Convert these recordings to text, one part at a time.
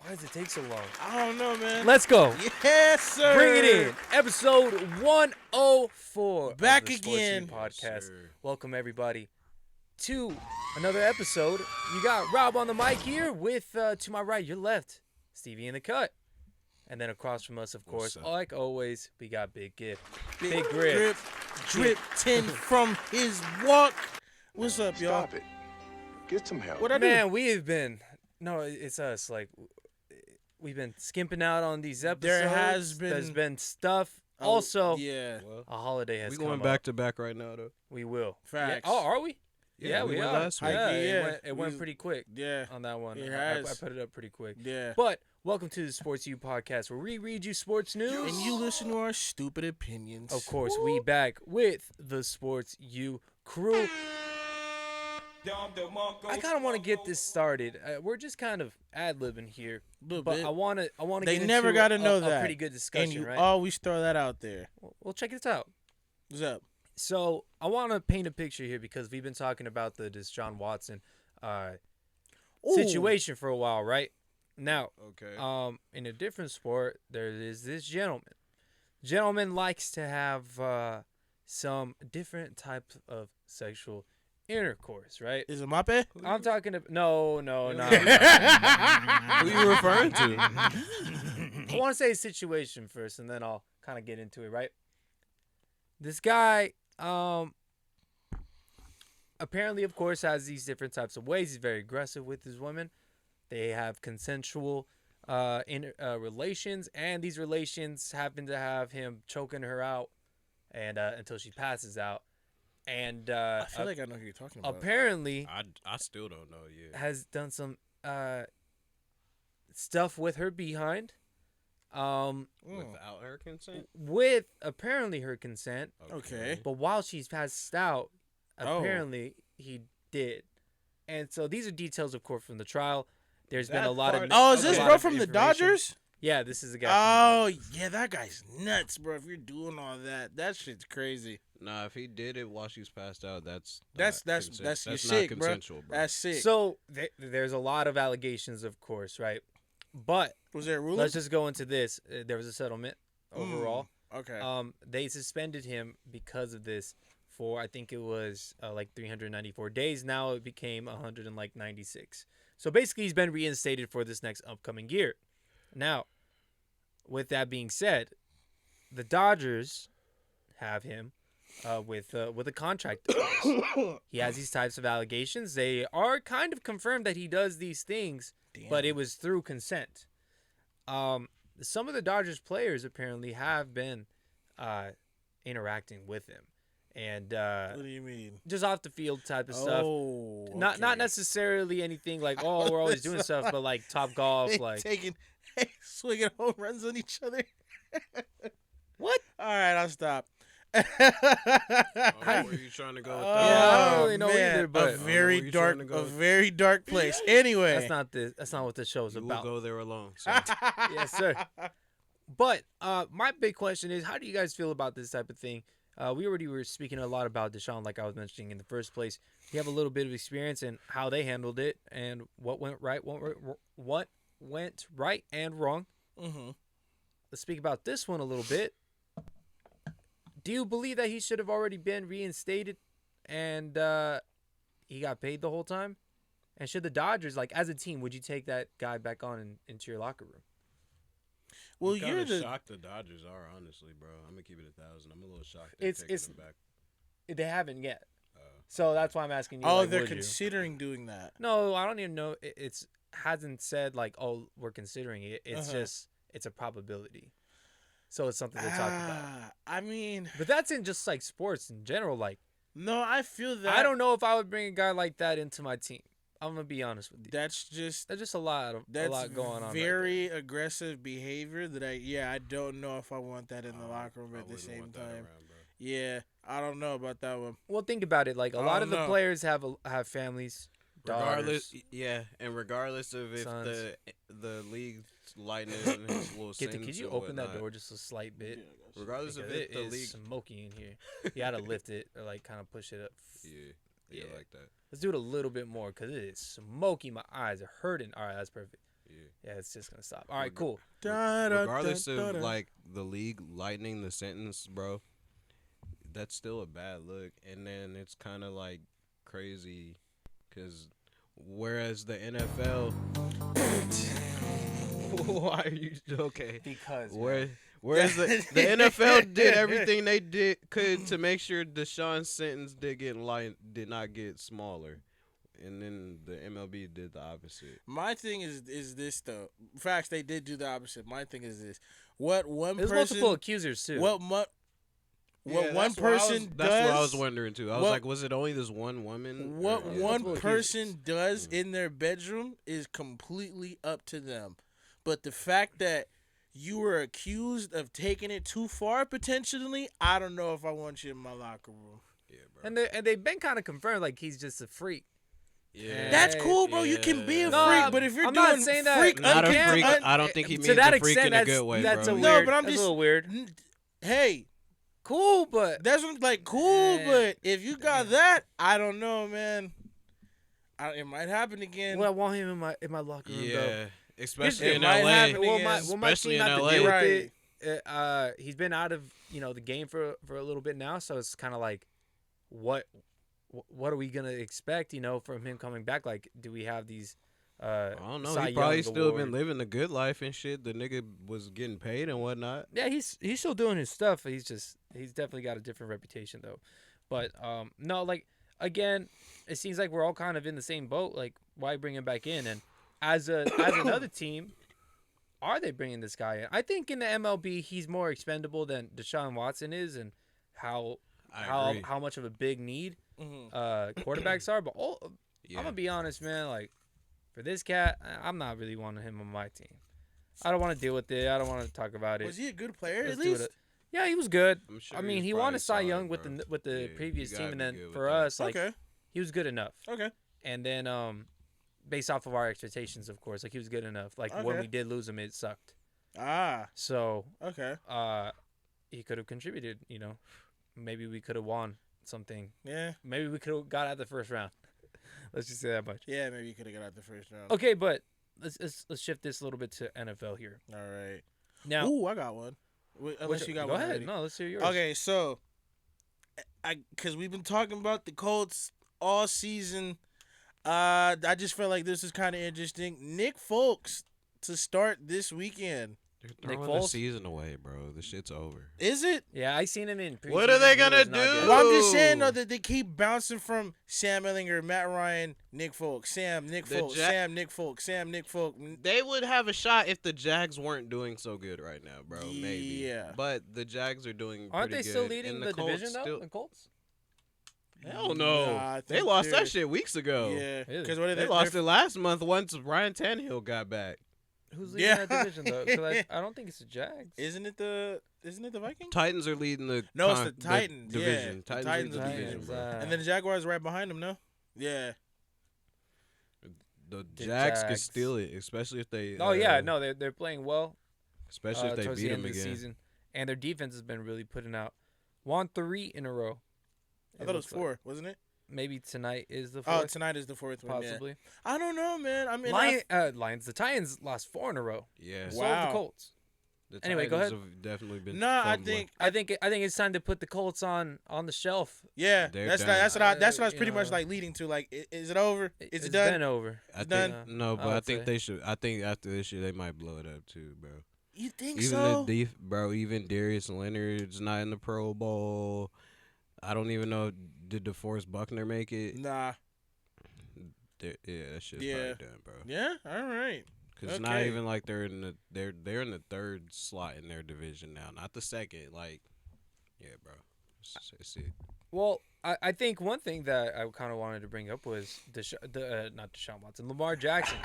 Why does it take so long? I don't know, man. Let's go. Yes, sir. Bring it in. Episode 104 Back of the Sports again. You podcast. Yes, Welcome, everybody, to another episode. You got Rob on the mic here with, to my right, your left, Stevie in the cut. And then across from us, of course, like always, we got Big Gift. Big Grip. Drip 10 from his walk. What's up, y'all? Stop it. Get some help. What I do? Man, we have been, no, it's us, like, we've been skimping out on these episodes. There has been- There's been stuff. Oh, Also, yeah. a holiday has We come going up. back to back right now, though. We will. Facts. Yeah. Oh, are we? Yeah, we we went are. last week. Yeah, Yeah, it went pretty quick Yeah. on that one. It I has. put it up pretty quick. Yeah. But welcome to the Sports U podcast, where we read you sports news. And you listen to our stupid opinions. Of course, we back with the Sports U crew. I kind of want to get this started. We're just kind of ad-libbing here, Little but bit. I want to. They get never into gotta know a that. pretty good And discussion, you right? always throw that out there. Well, check this out. What's up? So I want to paint a picture here because we've been talking about the Deshaun Watson Ooh. situation for a while, right? Now, Okay. in a different sport, there is this gentleman. Gentleman likes to have some different types of sexual intercourse, right? Is it Mape? I'm talking about no. Who you referring to? I want to say a situation first, and then I'll kind of get into it, right? This guy, apparently, of course, has these different types of ways. He's very aggressive with his women. They have consensual relations, and these relations happen to have him choking her out, and until she passes out. And I feel like I know who you're talking about. apparently, I still don't know yet. has done some stuff with her behind. Without her consent? With apparently her consent, Okay. but while she's passed out, Oh. apparently he did. And so these are details, of course, from the trial. There's been That a lot of part- Oh, is a this lot bro of from the information. Dodgers? Yeah, this is a guy. Oh, yeah, that guy's nuts, bro. If you're doing all that, that shit's crazy. Nah, if he did it while she's passed out, that's That's not you're not sick, bro. consensual, bro. That's sick. So there's a lot of allegations, of course, right? But was there a ruling? let's just go into this. There was a settlement overall. Okay. They suspended him because of this for, I think it was like 394 days. Now it became 196. So basically, he's been reinstated for this next upcoming year. Now, with that being said, the Dodgers have him with a contract. He has these types of allegations. They are kind of confirmed that he does these things, but it was through consent. Some of the Dodgers players apparently have been interacting with him, and What do you mean? just off the field type of stuff. Oh, Not okay. necessarily anything like, oh, we're always doing stuff, but like Top Golf, They like taking swinging home runs on each other. what? All right, I'll stop. Oh, where you trying to go with that? Yeah, I don't Oh, really know man, either, but a very where you dark, trying to go. a very dark place. Anyway, That's not what the show's You will about. go there alone. So. Yes, sir. But my big question is, how do you guys feel about this type of thing? We already were speaking a lot about Deshaun, like I was mentioning in the first place. You have a little bit of experience in how they handled it and what went right, what went right and wrong. mm-hmm. Let's speak about this one a little bit. Do you believe that he should have already been reinstated and he got paid the whole time? And should the Dodgers, like as a team, would you take that guy back on into your locker room? Well, I'm you're kinda the shocked the Dodgers are, honestly, bro. I'm gonna keep it 1,000. I'm a little shocked. They're taking It's- them back. They haven't yet. So that's why I'm asking you. oh, like, they're would you? considering doing that. No, I don't even know. It's hasn't said like, oh, we're considering it. It's just it's a probability. So it's something to talk about. I mean, But that's in just like sports in general. Like no, I feel that. I don't know if I would bring a guy like that into my team. I'm gonna be honest with you. That's just There's just a lot going on. Very aggressive behavior that I don't know if I want that in the locker room I at the wouldn't same want that time. around, bro. Yeah, I don't know about that one. Well, think about it. Like a I lot don't of the know. players have families, Regardless, daughters. yeah, and regardless of if sons. the league's lightning and his little Could sins you or open that whatnot, door just a slight bit? regardless of Because if it the is league, smoky in here. You gotta lift it or like kind of push it up. yeah, Yeah. like that. Let's do it a little bit more because it is smoky. My eyes are hurting. All right, that's perfect. Yeah. Yeah, it's just gonna stop. All right, cool. Regardless of like the league lightening the sentence, bro, that's still a bad look. And then it's kind of like crazy because whereas the NFL, why are you okay? Because Whereas the NFL did everything they could to make sure Deshaun's sentence did not get smaller, and then the MLB did the opposite. My thing is this though. Facts, they did do the opposite. My thing is this: what one there's person, multiple accusers too. what Yeah, one that's what I was- person That's what I does. was wondering too. I was what- like, was it only this one woman? What Or- one multiple person accusers. does in their bedroom is completely up to them. But the fact that you were accused of taking it too far potentially, I don't know if I want you in my locker room. Yeah, bro. and they've been kind of confirmed like he's just a freak. Yeah. That's cool, bro. You can be a No, freak, but if you're I'm doing not saying that- freak, Not a Yeah, freak. un- I don't think he To means that a freak extent, in a good way, that's bro. a No, weird. but I'm that's just- a little weird. hey, Cool, but that's what I'm like. Cool, Eh. but if you got that, I don't know, man. It might happen again. well, I want him in my locker room though. Yeah, especially It in might LA. happen Well, again. my Especially team in not to LA. deal with Right. it. He's been out of the game for a little bit now, so it's kind of like, what are we gonna expect? From him coming back? Like, do we have these? I don't know. Cy He probably Young still award? been living the good life and shit. The nigga was getting paid and whatnot. Yeah, he's still doing his stuff. He's definitely got a different reputation though. But no, like again, it seems like we're all kind of in the same boat. Like, why bring him back in? And as another team, are they bringing this guy in? I think in the MLB he's more expendable than Deshaun Watson is, and how I agree. much of a big need Mhm. quarterbacks are. But Yeah. I'm gonna be honest, man. Like, for this cat, I'm not really wanting him on my team. I don't want to deal with it. I don't want to talk about it. Was he a good player Let's at do least? it. Yeah, he was good. I'm sure I he mean, was he won probably a Cy solid, Young bro. with the Yeah, previous you team, gotta and be then good for with that. us, like, Okay. he was good enough. Okay. And then based off of our expectations, of course, like he was good enough. Like when Okay. we did lose him, it sucked. Ah. So Okay. he could have contributed. Maybe we could have won something. Yeah. Maybe we could have got out the first round. Let's just say that much. Yeah. Maybe you could have got out the first round. Okay, but let's shift this a little bit to NFL here. All right. Now, Ooh, I got one. Unless you got go one ahead. already. No, let's hear yours. Okay, so because we've been talking about the Colts all season, I just felt like this is kind of interesting. Nick Folks to start this weekend. They're Nick throwing the Foles? season away, bro. The shit's over. Is it? Yeah, I seen him in. What are preseason. they He gonna was not do? good. Well, I'm just saying Ooh. though that they keep bouncing from Sam Ellinger, Matt Ryan, Nick Folks, Sam, Nick The Folks, Ja- Sam, Nick Folks, Sam, Nick Folks. They would have a shot if the Jags weren't doing so good right now, bro. Maybe. Yeah. But the Jags are doing Aren't they pretty still good, leading and the Colts division though? still- The Colts. Hell no. Nah, I They think lost they're- that shit weeks ago. Yeah, Really? because what are They lost it last month once Ryan Tannehill got back. Who's leading Yeah. that division though? 'Cause I don't think it's the Jags. Isn't it the Vikings? Titans are leading the No, it's the Titans, yeah. division. The Titans, Titans lead are the leading. division, Titans, bro. And then the Jaguars right behind them. No. Yeah. The The Jags could Jags. steal it, especially if they. Oh yeah, no, they're playing well. Especially if they towards beat the end them of the again. season, and their defense has been really putting out. Won 3 in a row. I thought it was looks like. 4, wasn't it? Maybe tonight is the Oh, fourth, tonight is the 4th one. Yeah. possibly. I don't know, man. I mean, Lions. The Titans lost 4 in a row. Yeah. So have Wow. the Colts. The Anyway, go Titans ahead. have definitely been. no, I fumbling. think I think it's time to put the Colts on the shelf. yeah. They're That's done. that's what I that's what I was You pretty much know. like leading to. Like, is it over? Is It's it done? been over. I done. think no, but I I would think say. they should. I think after this year they might blow it up too, bro. You think Even so? bro, even Darius Leonard's not in the Pro Bowl. I don't even know. Did DeForest Buckner make it? Nah. Yeah, that shit's Yeah. probably done, bro. Yeah. All right. Cause it's not Okay. even like they're in the third slot in their division now, not the second. Like, yeah, bro, it's it. Well, I think one thing that I kind of wanted to bring up was not Deshaun Watson, Lamar Jackson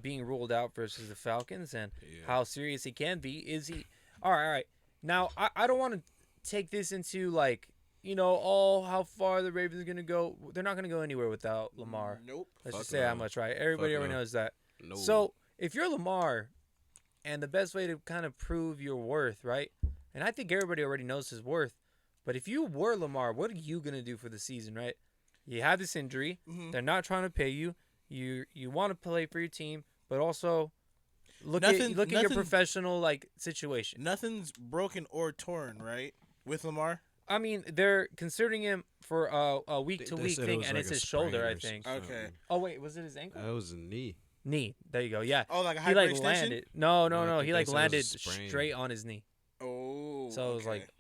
being ruled out versus the Falcons, and Yeah. how serious he can be. Is he? All right. Now, I don't want to take this into like, how far the Ravens are going to go. They're not going to go anywhere without Lamar. Nope. Let's Fuck just say that no. much, right? Everybody Fuck already no. knows that. No. So if you're Lamar, and the best way to kind of prove your worth, right? And I think everybody already knows his worth. But if you were Lamar, what are you going to do for the season, right? You have this injury. Mhm. They're not trying to pay you. You want to play for your team. but also look Nothing- at your nothing- professional like situation. Nothing's broken or torn, right? With Lamar. I mean, they're considering him for a week to They week said it thing, was and like it's a his shoulder, sprain I or think. something. Okay. Oh wait, was it his ankle? That was a knee. Knee. There you go. Yeah. Oh, like a He like hyperextension? landed. No. No, I think He they like said it was a landed sprain. straight on his knee. Oh. So it was like okay.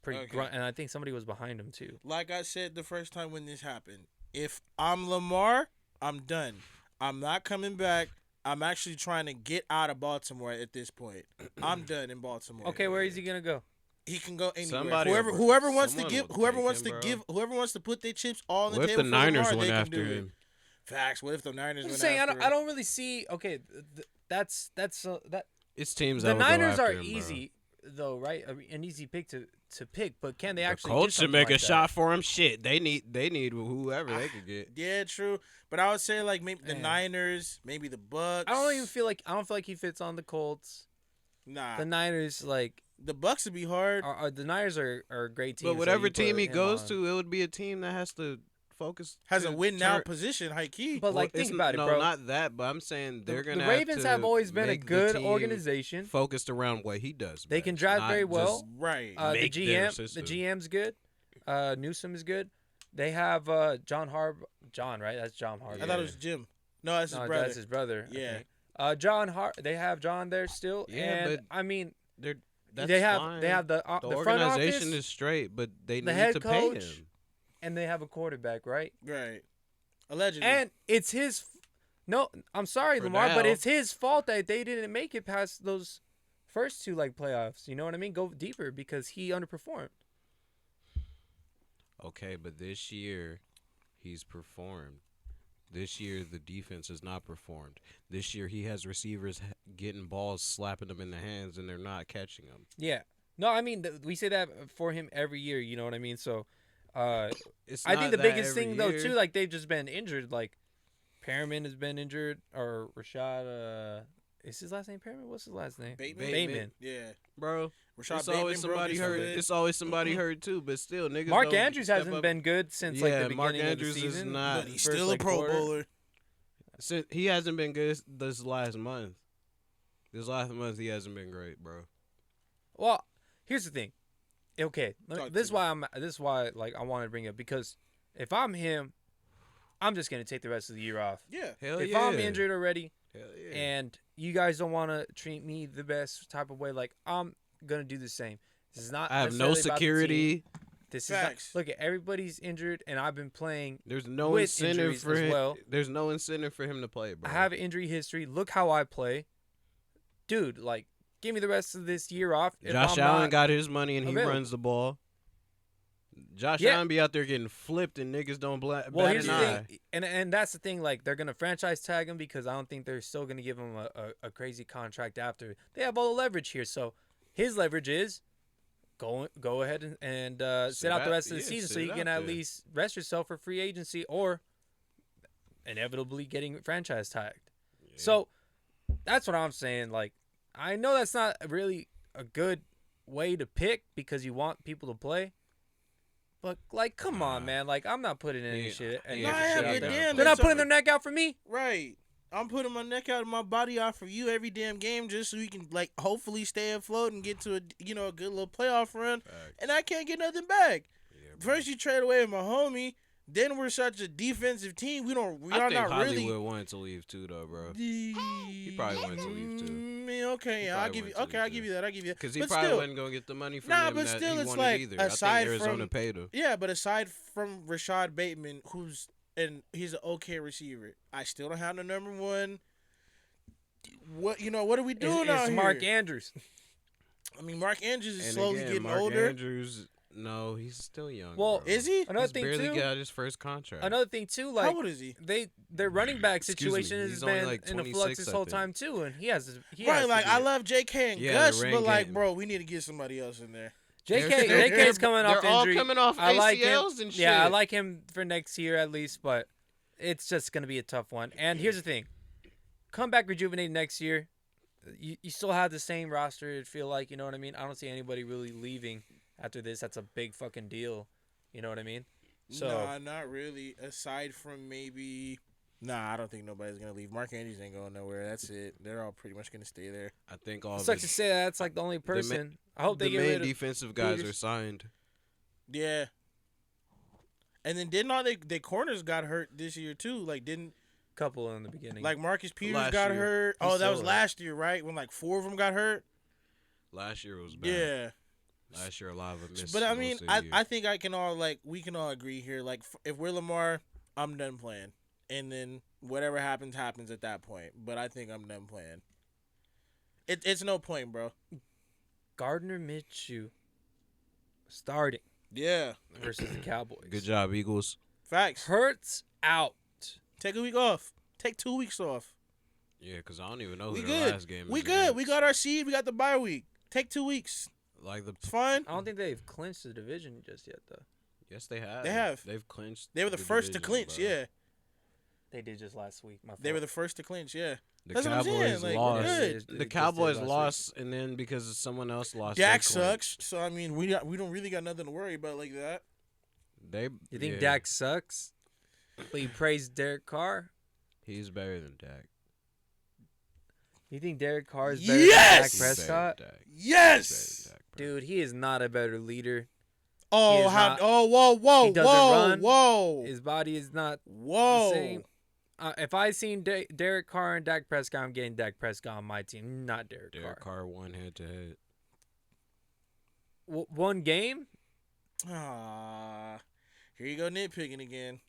pretty Okay. grunt, and I think somebody was behind him too. Like I said the first time when this happened, if I'm Lamar, I'm done. I'm not coming back. I'm actually trying to get out of Baltimore at this point. I'm done in Baltimore. Okay, where is he gonna go? He can go anywhere. Somebody whoever wants to someone give, will whoever take wants him, to bro. give, whoever wants to put their chips all on the What if table the for Niners Lamar, went they can after do him? it. Facts. What if the Niners I'm went saying after I don't really see. Okay, that's that. It's teams The that would go Niners after are him, bro. easy though, right? An easy pick to pick, but can they The actually? Colts do should something make like a that? shot for him. Shit, they need whoever they could get. Yeah, true. But I would say like maybe the Man. Niners, maybe the Bucks. I don't feel like he fits on the Colts. Nah, The Niners like the Bucks would be hard. are the Niners are a great team. But so whatever you put team he him goes on. to, it would be a team that has to focus. Has to a win now turn- position, high key. But like, Well, think it's about it, no, bro. not that, but I'm saying they're The gonna. Ravens have always been a make the good team organization. focused around what he does. They can best, draft not very just- well. Right. The make their GM, the system. GM's good. Newsom is good. They have John, right? That's John Harbaugh. I thought it was Jim. No, that's his No, brother. that's his brother. I Yeah. think. They have John there still. Yeah, and but I mean, That's they have fine. the the front organization office is straight, but they the need head to pay coach, him. and they have a quarterback, right? Right. Allegedly. And it's his. No, I'm sorry, For Lamar, but now. it's his fault that they didn't make it past those first two like playoffs. You know what I mean? Go deeper because he underperformed. Okay, but this year he's performed. This year the defense has not performed. This year he has receivers getting balls, slapping them in the hands, and they're not catching them. Yeah. No, I mean we say that for him every year. You know what I mean? So, It's I think not the that biggest every thing though year. too, like they've just been injured. Like Perriman has been injured, or Rashad. Is his last name Perriman? What's his last name? Bateman. Yeah. bro. Rashad It's always Bateman broke somebody his hurt. foot. It's always somebody hurt too. But still, niggas. Mark don't Andrews step hasn't up. been good since like Yeah, the Mark beginning Andrews of the is season. not- But he's First, still a like, Pro quarter. Bowler. He hasn't been good this last month. This last month he hasn't been great, bro. Well, here's the thing. Okay, Talk this is to why like I wanted to bring it up because if I'm him, I'm just gonna take the rest of the year off. Yeah. Hell If yeah. I'm injured already, Hell yeah. and you guys don't want to treat me the best type of way, like I'm gonna do the same. This is not. I have no necessarily about the team. security. This Facts. is not, look at everybody's injured, and I've been playing. There's no with incentive injuries for as him. well. There's no incentive for him to play, bro. I have injury history. Look how I play, dude. Like, give me the rest of this year off. If Josh I'm Allen not- got his money and he available. runs the ball. Josh Yeah. Allen be out there getting flipped and niggas don't Well, bat here's an the eye. thing, and that's the thing. Like, they're gonna franchise tag him because I don't think they're still gonna give him a crazy contract after. They have all the leverage here, so his leverage is go ahead and sit out the rest of the season, so sit you it can out at there. least rest yourself for free agency or inevitably getting franchise tagged. So that's what I'm saying. Like, I know that's not really a good way to pick because you want people to play. But like, come on, man! Like, I'm not putting any Yeah. shit. Any Nah, extra shit yeah, out there. damn, They're not it's putting all- their neck out for me. Right. I'm putting my neck out and my body out for you every damn game just so we can like hopefully stay afloat and get to a a good little playoff run. And I can't get nothing back. First you trade away my homie, then we're such a defensive team. We are I think not Hollywood really. wanted to leave too, though, bro. He probably wanted to leave too. Okay, He yeah, probably wanted to I'll leave, give too. you that. I'll give you that. Because he But probably still, wasn't gonna get the money from Nah, him but that still, he it's wanted like, either. I aside think Arizona from- paid him. Yeah, but aside from Rashad Bateman, he's an okay receiver, I still don't have the number one. What are we doing out It's here? Mark Andrews. I mean, Mark Andrews is And slowly again, getting Mark older. Andrews, no, he's still young. Well, bro. Is he? Another He's thing barely too. got his first contract. Another thing too. How Like, old is he? their running back Excuse me, situation has he's only, been like, in a flux 26, this I whole think. time too, and he has Right, to like do I it. love J.K. and Yeah, the Gus, rain but like, game. bro, we need to get somebody else in there. JK's coming off They're all injury. coming off I like him. ACLs and shit. Yeah, I like him for next year at least, but it's just gonna be a tough one. And here's the thing: come back rejuvenated next year. You still have the same roster. It feel like, you know what I mean. I don't see anybody really leaving after this. That's a big fucking deal. You know what I mean? So Nah, not really. Aside from maybe Nah, I don't think nobody's gonna leave. Mark Andrews ain't going nowhere. That's it. They're all pretty much gonna stay there. I think all It of sucks to his, say that's like the only person. I hope they the get main rid of. defensive guys Peters. are signed. Yeah. And then didn't all they corners got hurt this year too? Like didn't Couple in the beginning. like Marcus Peters Last got year. hurt? He's Oh, that was still hurt. last year, right? When like 4 of them got hurt. Last year was bad. Yeah. Last year a lot of them missed. But I mean, most of the year. I think we can all agree here. Like, if we're Lamar, I'm done playing, and then whatever happens at that point. But I think I'm done playing. It's no point, bro. Gardner Minshew starting Yeah, versus the Cowboys. Good job, Eagles. facts. Hurts out. Take a week off. Take 2 weeks off. Yeah, because I don't even know We who good. their last game is. We good. We against. got our seed. We got the bye week. Take 2 weeks. Like the It's fine. I don't think they've clinched the division just yet, though. yes, they have. They have. They've clinched. They were the first to division, clinch. bro. Yeah, They did just last week. My fault. they were the first to clinch. Yeah. The That's what I'm saying, Cowboys like, we're lost. good. Just The did Cowboys last week. lost, and then because someone else lost, Dak they clinched. sucks. So I mean, we don't really got nothing to worry about like that. They. You think yeah, Dak sucks? But you praise Derek Carr? He's better than Dak. You think Derek Carr is better Yes! than Dak He's better Prescott? than Dak. Yes. He's better than Dak, bro. Dude, he is not a better leader. Oh, is how? not- Oh, whoa, he doesn't whoa, run. whoa, His body is not whoa. the same. If I seen Derek Carr and Dak Prescott, I'm getting Dak Prescott on my team, not Derek Derek Carr. Carr won head to head. One game? Ah, here you go nitpicking again,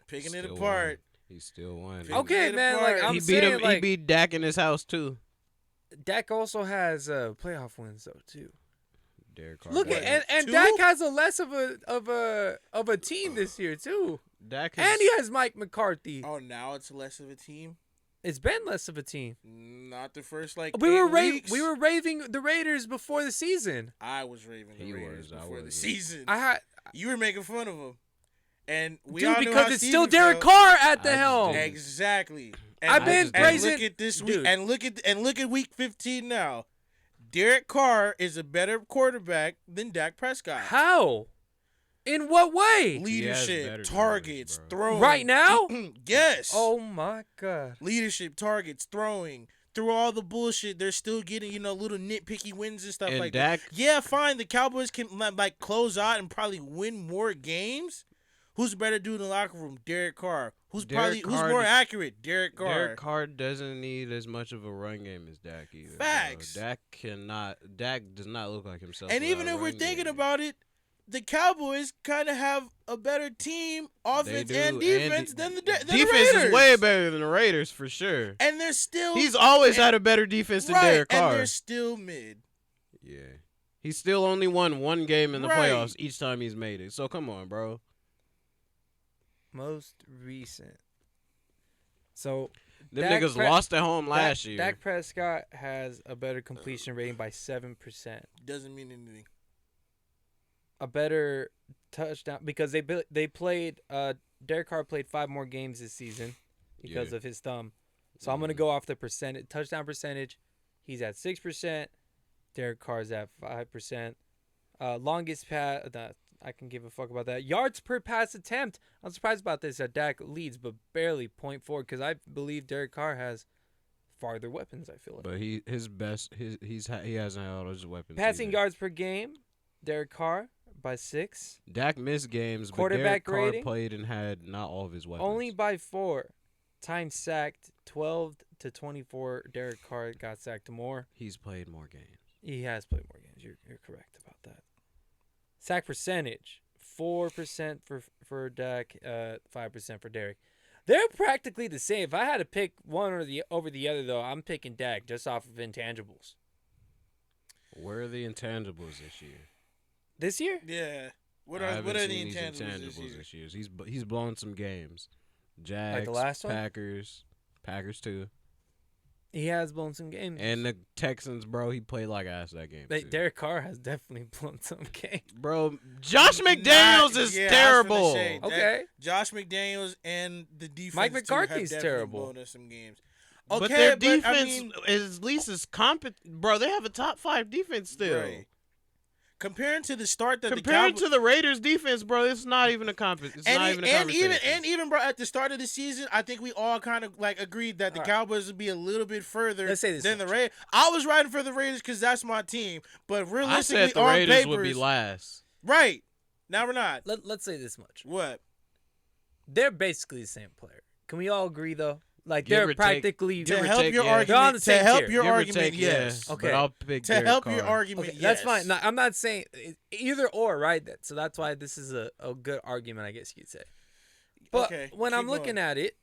picking it Still apart. He still won. Picking Okay, it man. apart. Like I'm he beat saying, him. like He beat Dak in his house too. Dak also has playoff wins though too. Derek Carr. Look won. at and Two? Dak has a less of a team this year too, Dak and he has Mike McCarthy. Oh, now it's less of a team. It's been less of a team. Not the first like We 8 were weeks. we were raving the Raiders before the season. I was raving the He Raiders was, I before the wasn't. season. I had You were making fun of them, and we dude all knew because how it's still Steven Derek felt. Carr at the I just helm. didn't. Exactly. I've been and praising. look at this week, Dude. and look at week 15 now. Derek Carr is a better quarterback than Dak Prescott. How? In what way? better Leadership, numbers, targets, bro. throwing. Right now? Yes. Oh my god. Leadership, targets, throwing. Through all the bullshit, they're still getting, little nitpicky wins and stuff And like Dak, that. Yeah, fine. The Cowboys can like close out and probably win more games. Who's a better dude in the locker room? Derek Carr. Who's Derek who's Carr more d- accurate? Derek Carr. Derek Carr doesn't need as much of a run game as Dak either. bro. Facts. Dak does not look like himself. And without even a if we're run thinking game. about it, the Cowboys kind of have a better team, offense do, and defense, than the defense Raiders. is way better than the Raiders for sure. And they're still He's always and- had a better defense than right, Derek and Carr. they're still mid. Yeah, he's still only won one game in the Right. playoffs each time he's made it. So come on, bro. Most recent. So Them Dak niggas Pre- lost at home last year. Dak Prescott has a better completion rating by 7%. Doesn't mean anything. A better touchdown because they played Derek Carr played 5 more games this season because Yeah. of his thumb. So I'm going to go off the percentage touchdown percentage. He's at 6%. Derek Carr's at 5%. Longest pass I can give a fuck about that. Yards per pass attempt. I'm surprised about this that Dak leads but barely 0.4 cuz I believe Derek Carr has farther weapons, I feel like. But he hasn't had all those weapons. Passing either. yards per game, Derek Carr by 6. Dak missed games, but Quarterback Derek Carr rating? played and had not all of his weapons. Only by 4. Time sacked 12 to 24. Derek Carr got sacked more. He's played more games. He has played more games. You're correct about that. Sack percentage 4% for Dak, 5% for Derek. They're practically the same. If I had to pick one over the other, though, I'm picking Dak just off of intangibles. Where are the intangibles this year? This year, Yeah. What I are haven't the seen these intangibles this year? He's blown some games. Jags, the last one? Packers too, he has blown some games. and the Texans, bro. He played like ass that game. too. Derek Carr has definitely blown some games. Bro, Josh McDaniels is Yeah, I was terrible. finna say, Okay. Josh McDaniels and the defense. Mike too, have McCarthy's definitely terrible. blown us some games. Okay, But their but, I defense mean, is at least as competent. Bro, they have a top 5 defense still. right. comparing to the start that Compared the to the Raiders defense, bro, it's not even a conversation. and even bro, at the start of the season, I think we all kind of like agreed that the All right. Cowboys would be a little bit further Let's say this than the much. Raiders. I was riding for the Raiders because that's my team, but I realistically, said the on Raiders papers, would be last. right now we're not. Let's say this much. What? They're basically the same player. Can we all agree though? Like Give or they're take. practically Give To or help take, your yeah. They're on argument, the to same help tier. your Give or argument, take, yes. yeah. Okay. But I'll pick To Derek help Carr. your argument, Okay, yes. that's fine. No, I'm not saying either or, right? So that's why this is a good argument, I guess you'd say. But Okay, when keep I'm looking going. at it,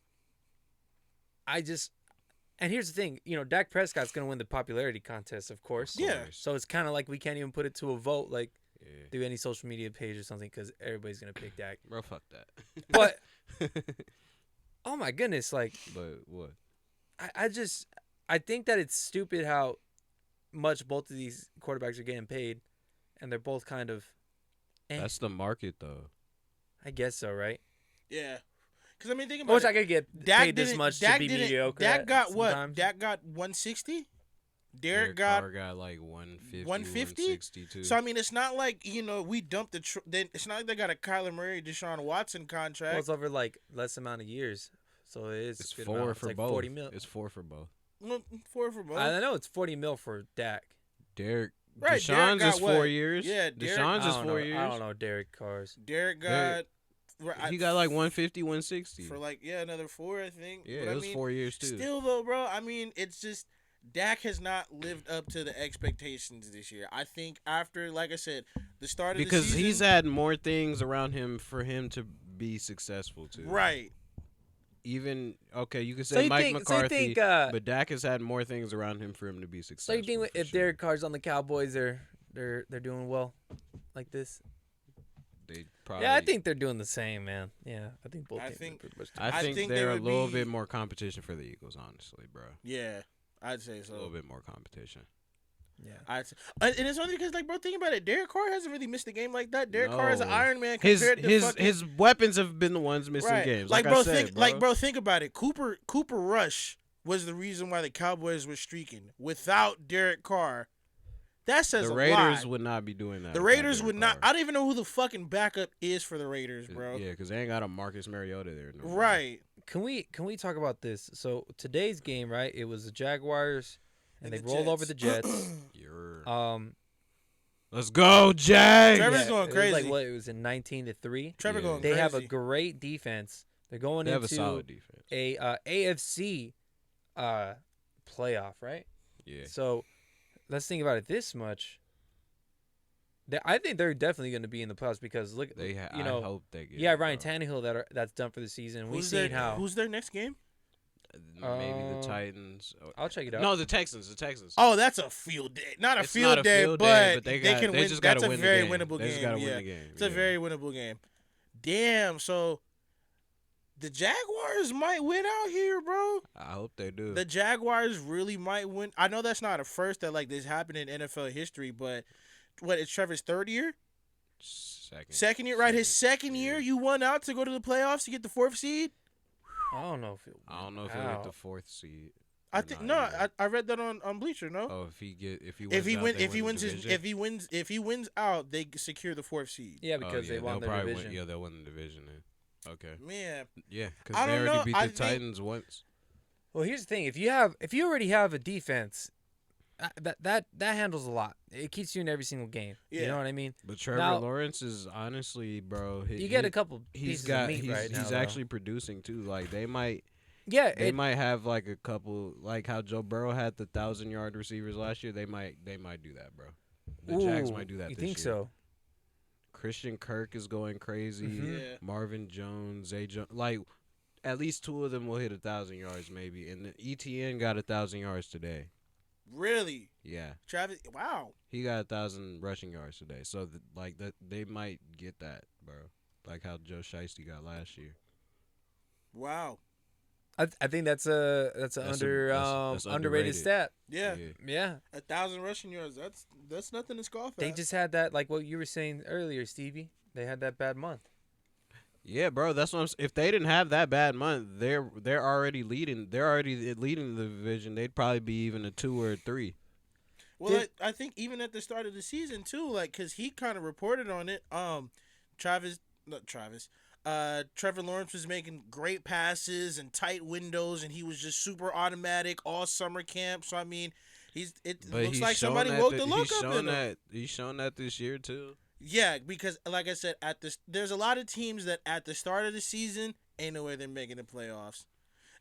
and here's the thing, Dak Prescott's going to win the popularity contest, of course. Yeah. So it's kind of like we can't even put it to a vote, like Yeah. through any social media page or something, because everybody's going to pick Dak. Bro, fuck that. But, oh my goodness, like, But what? I think that it's stupid how much both of these quarterbacks are getting paid, and they're both kind of, That's the market, though. I guess so, right? Yeah. Because, I mean, think I about wish it. I could get Dak paid this didn't- much Dak to be didn't- mediocre. Dak got sometimes. what? Dak got 160? Derek Carr got got like 150, 150? 162. So I mean, it's not like we dumped the. It's not like they got a Kyler Murray, Deshaun Watson contract. Well, it's over like less amount of years, so it is. It's a good 4 amount. It's for like both. 40 mil. It's 4 for both. Well, 4 for both. I know it's 40 mil for Dak. Derek. Right, Deshaun's Derek is got 4 what? years. Yeah, Derek- Deshaun's I is don't 4 know. years. I don't know Derek Carr's. Derek got. Derek- He got like 150, 160. for like another 4, I think. Yeah, But it I was mean, 4 years too. Still though, bro, I mean, it's just Dak has not lived up to the expectations this year. I think after, like I said, the start of Because the season, he's had more things around him for him to be successful too. right. Even okay, you could So say you Mike think- so you McCarthy, think, but Dak has had more things around him for him to be So successful. you think for if sure. Derek Carr's on the Cowboys, they're doing well, like this? They probably, Yeah, I think they're doing the same, man. Yeah, I think both I teams think- are pretty much. I I think think they they're a would little be- bit more competition for the Eagles, honestly, bro. Yeah, I'd say A so. little bit more competition. Yeah. And it's only because, like, bro, think about it. Derek Carr hasn't really missed a game like that. Derek Carr is an No. Iron Man His compared to his fucking, his weapons have been the ones missing right. games. Like, Like, bro, I said, think think about it. Cooper Rush was the reason why the Cowboys were streaking. Without Derek Carr, that says the a Raiders lot. would not be doing that. The without Raiders Derek would not. Carr. I don't even know who the fucking backup is for the Raiders, bro. Yeah, because they ain't got a Marcus Mariota there. No more. Right. Can we talk about this? So today's game, right? It was the Jaguars, and they the rolled over the Jets. Jets. You're- Let's go, Jags. Trevor's going it was crazy. like what? It was in 19-3. Trevor Yeah. going They crazy. have a great defense. They're going They have a into solid defense. a AFC playoff, right? Yeah. Oh, So let's think about it this much. I think they're definitely going to be in the playoffs because look, They I you know, hope they get. yeah, it, Ryan bro. Tannehill that's done for the season. We've Who's seen their, how. Who's their next game? Maybe the Titans. I'll check it out. No, the Texans. The Texans. Oh, that's a field day. Not a It's field not a day, field but day, but they they can win. just That's gotta a win the very game. winnable They just game. gotta win Yeah. the game. It's a very winnable game. Damn, so the Jaguars might win out here, bro. I hope they do. The Jaguars really might win. I know that's not a first that like this happened in NFL history, but what? It's Trevor's third year, second year, right? His second year, you won out to go to the playoffs to get the 4th seed. I don't know if it. I don't know if he'll get the 4th seed. I or think not no. either. I read that on Bleacher. No. Oh, if he If he out, wins, they if he win wins, the his, division? if he wins out, they secure the 4th seed. Yeah, Oh, because they yeah, won they'll their probably division. Win, yeah, they'll win the division then. Okay. Man, Yeah, I because they don't already know. beat I the think- Titans once. Well, here's the thing: if you already have a defense, that handles a lot. It keeps you in every single game. You Yeah. know what I mean? But Trevor Now- Lawrence is honestly, bro. You get a couple He's pieces got. of meat He's, right now. he's though. actually producing too. Like they might have like a couple, like how Joe Burrow had the 1,000-yard receivers last year. They might do that, bro. The Jags Ooh, might do that. You this think year. so? Christian Kirk is going crazy. Mhm. Yeah. Marvin Jones, Zay Jones, like at least 2 of them will hit 1,000 yards maybe. And the ETN got 1,000 yards today. really, Yeah, Travis? Wow. he got 1,000 rushing yards today. So that they might get that, bro. Like how Joe Shiesty got last year. Wow. I think that's That's underrated underrated. stat. Yeah. Yeah, 1,000 rushing yards. That's nothing to scoff at. they just had that, like what you were saying earlier, Stevie. They had that bad month. Yeah, bro. That's what I'm. If they didn't have that bad month, they're already leading. They're already leading the division. They'd probably be even a 2 or a 3. Well, I think even at the start of the season too, like, cause he kind of reported on it. Trevor Lawrence was making great passes and tight windows, and he was just super automatic all summer camp. So I mean, it looks like somebody woke the look up in him. He's shown that this year too. Yeah, because like I said, there's a lot of teams that at the start of the season ain't no way they're making the playoffs.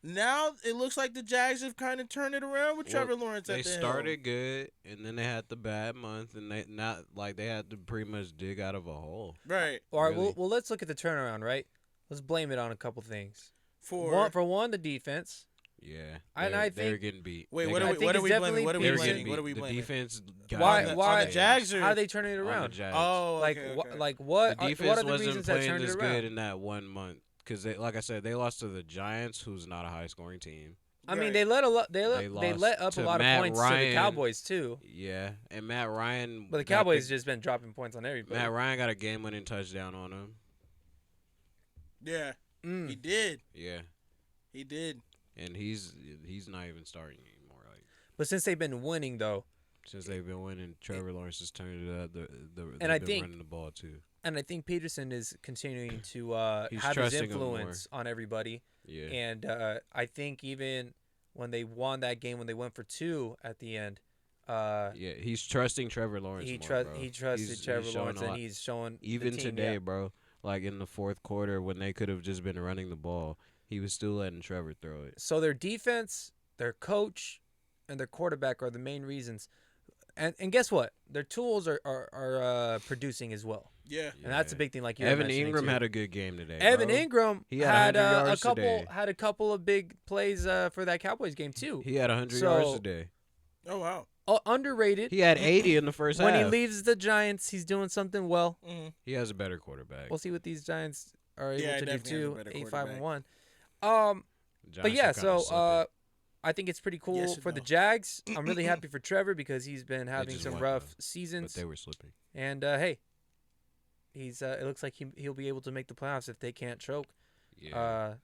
Now it looks like the Jags have kind of turned it around with Trevor Lawrence at the helm. They started good, and then they had the bad month, and they had to pretty much dig out of a hole. Right. All right. Really. Well, let's look at the turnaround. Right. Let's blame it on a couple things. For one, the defense. Yeah, And I they're think getting beat. wait, They what got- are we blaming? What are we they're blaming? getting What are we beat. blaming? The defense got Why? on Why? the Jags or How are they turning it on around? the Jags. Oh, Like okay, what? okay. Like what? The What defense are the wasn't reasons that playing turned it as around? good in that 1 month because, like I said, they lost to the Giants, who's not a high-scoring team. I mean, Right. they let a lot. They lost let up a to lot Matt of points to the Ryan. Cowboys too. Yeah, and Matt Ryan. But the got Cowboys just been dropping points on everybody. Matt Ryan got a game-winning touchdown on him. Yeah, Mm. he did. Yeah, He did. and he's not even starting anymore. Like But since they've been winning though, since they've been winning, Trevor Lawrence has turned it up. And I they've been think- running the ball too. and I think Peterson is continuing to He's have his trusting 'em influence on everybody. Yeah, And I think even when they won that game, when they went for 2 at the end, yeah, he's trusting Trevor Lawrence. he more, bro. trusted He's Trevor showing Lawrence, a lot. and he's showing the Even team, today, yeah. bro. Like in the fourth quarter, when they could have just been running the ball, he was still letting Trevor throw it. So their defense, their coach, and their quarterback are the main reasons. And guess what? Their tools are producing as well. Yeah. And that's a big thing. Like you Evan Ingram had a good game today. Evan bro. Ingram He had 100 a yards couple today. had a couple of big plays for that Cowboys game too. He had 100 So- yards today. Oh wow. Underrated. He had 80 in the first When half. he leaves the Giants, he's doing something well. Mm-hmm. He has a better quarterback. We'll see what these Giants are able Yeah, to do definitely has a too. better 8-5-1. But Giants yeah, are kinda so slipping. I think it's pretty cool Yes and for the no. Jags. I'm really happy for Trevor because he's been having just some won, rough though. But seasons. they were slipping. And hey, he's it looks like he'll be able to make the playoffs if they can't choke. Yeah.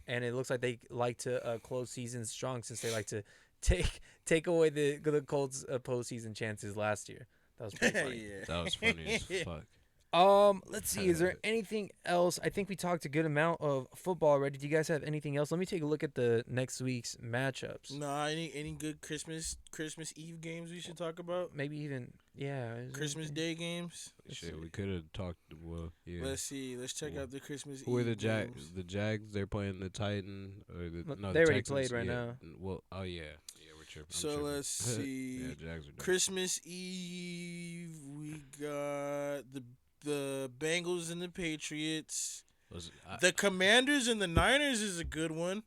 And it looks like they like to close seasons strong since they like to take away the Colts' postseason chances last year. That was pretty funny. Yeah. That was funny as fuck. Let's see. Is there anything else? I think we talked a good amount of football already. Do you guys have anything else? Let me take a look at the next week's matchups. Nah, any good Christmas Eve games we should talk about? Maybe even is Christmas anything- Day games. Shit, we could have talked. Well, yeah. Let's see. Let's check out the Christmas Who are Eve the games. Jags? The Jags. They're playing the Titan or the Look, no. they the already Texans, played right yeah. now. Well, oh yeah, we're tripping. I'm So tripping. let's see. yeah, Jags are done. Christmas Eve, we got the Bengals and the Patriots. The Commanders and the Niners is a good one.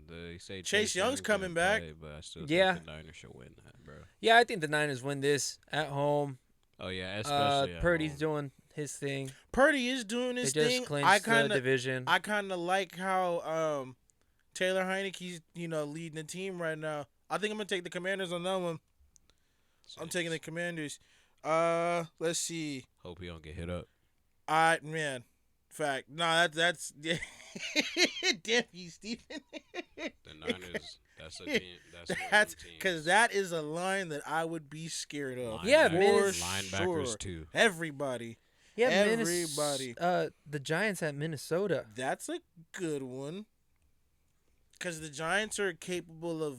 They say Chase Young's coming back. play, but I still Yeah. think the Niners should win that, bro. Yeah, I think the Niners win this at home. Oh yeah, especially at Purdy's home. doing his thing. Purdy is doing his They just thing. clinched the division. I kind of like how Taylor Heineke's leading the team right now. I think I'm gonna take the Commanders on that one. I'm taking the Commanders. Let's see. Hope he don't get hit up. Man, fact. No, that's damn you, Stephen. The Niners. That's a team. That's one of That's them teams. because that is a line that I would be scared of. Yeah, for linebackers sure. too. Everybody. Yeah, everybody. The Giants at Minnesota. That's a good one. Because the Giants are capable of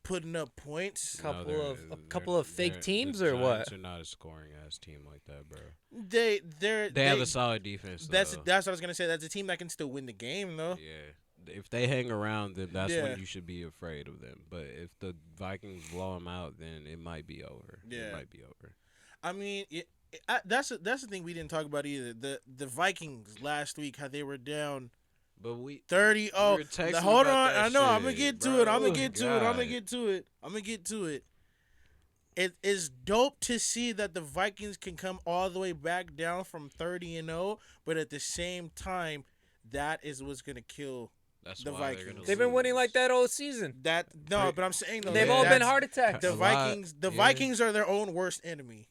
putting up points. Couple they're- of- a they're- couple of fake they're- teams the or what? Giants are not a scoring ass team like that, bro. They They have a solid defense. That's though. what I was gonna say. That's a team that can still win the game, though. Yeah. If they hang around, then that's Yeah. when you should be afraid of them. But if the Vikings blow them out, then it might be over. Yeah. It might be over. I mean, that's the thing we didn't talk about either. The Vikings last week, how they were down But we 30. Oh, were texting hold about on. that I know. I'm gonna shit, get to bro. it. I'm gonna Oh, get to it. I'm gonna God. get to it. I'm gonna get to it. It is dope to see that the Vikings can come all the way back down from 30-0, but at the same time, that is what's gonna kill That's the why they're Vikings. gonna They've been winning lose. like that all season. that. No, but I'm saying though, They've that- all been that's- heart attacks. The A lot, Vikings. The yeah. Vikings are their own worst enemy.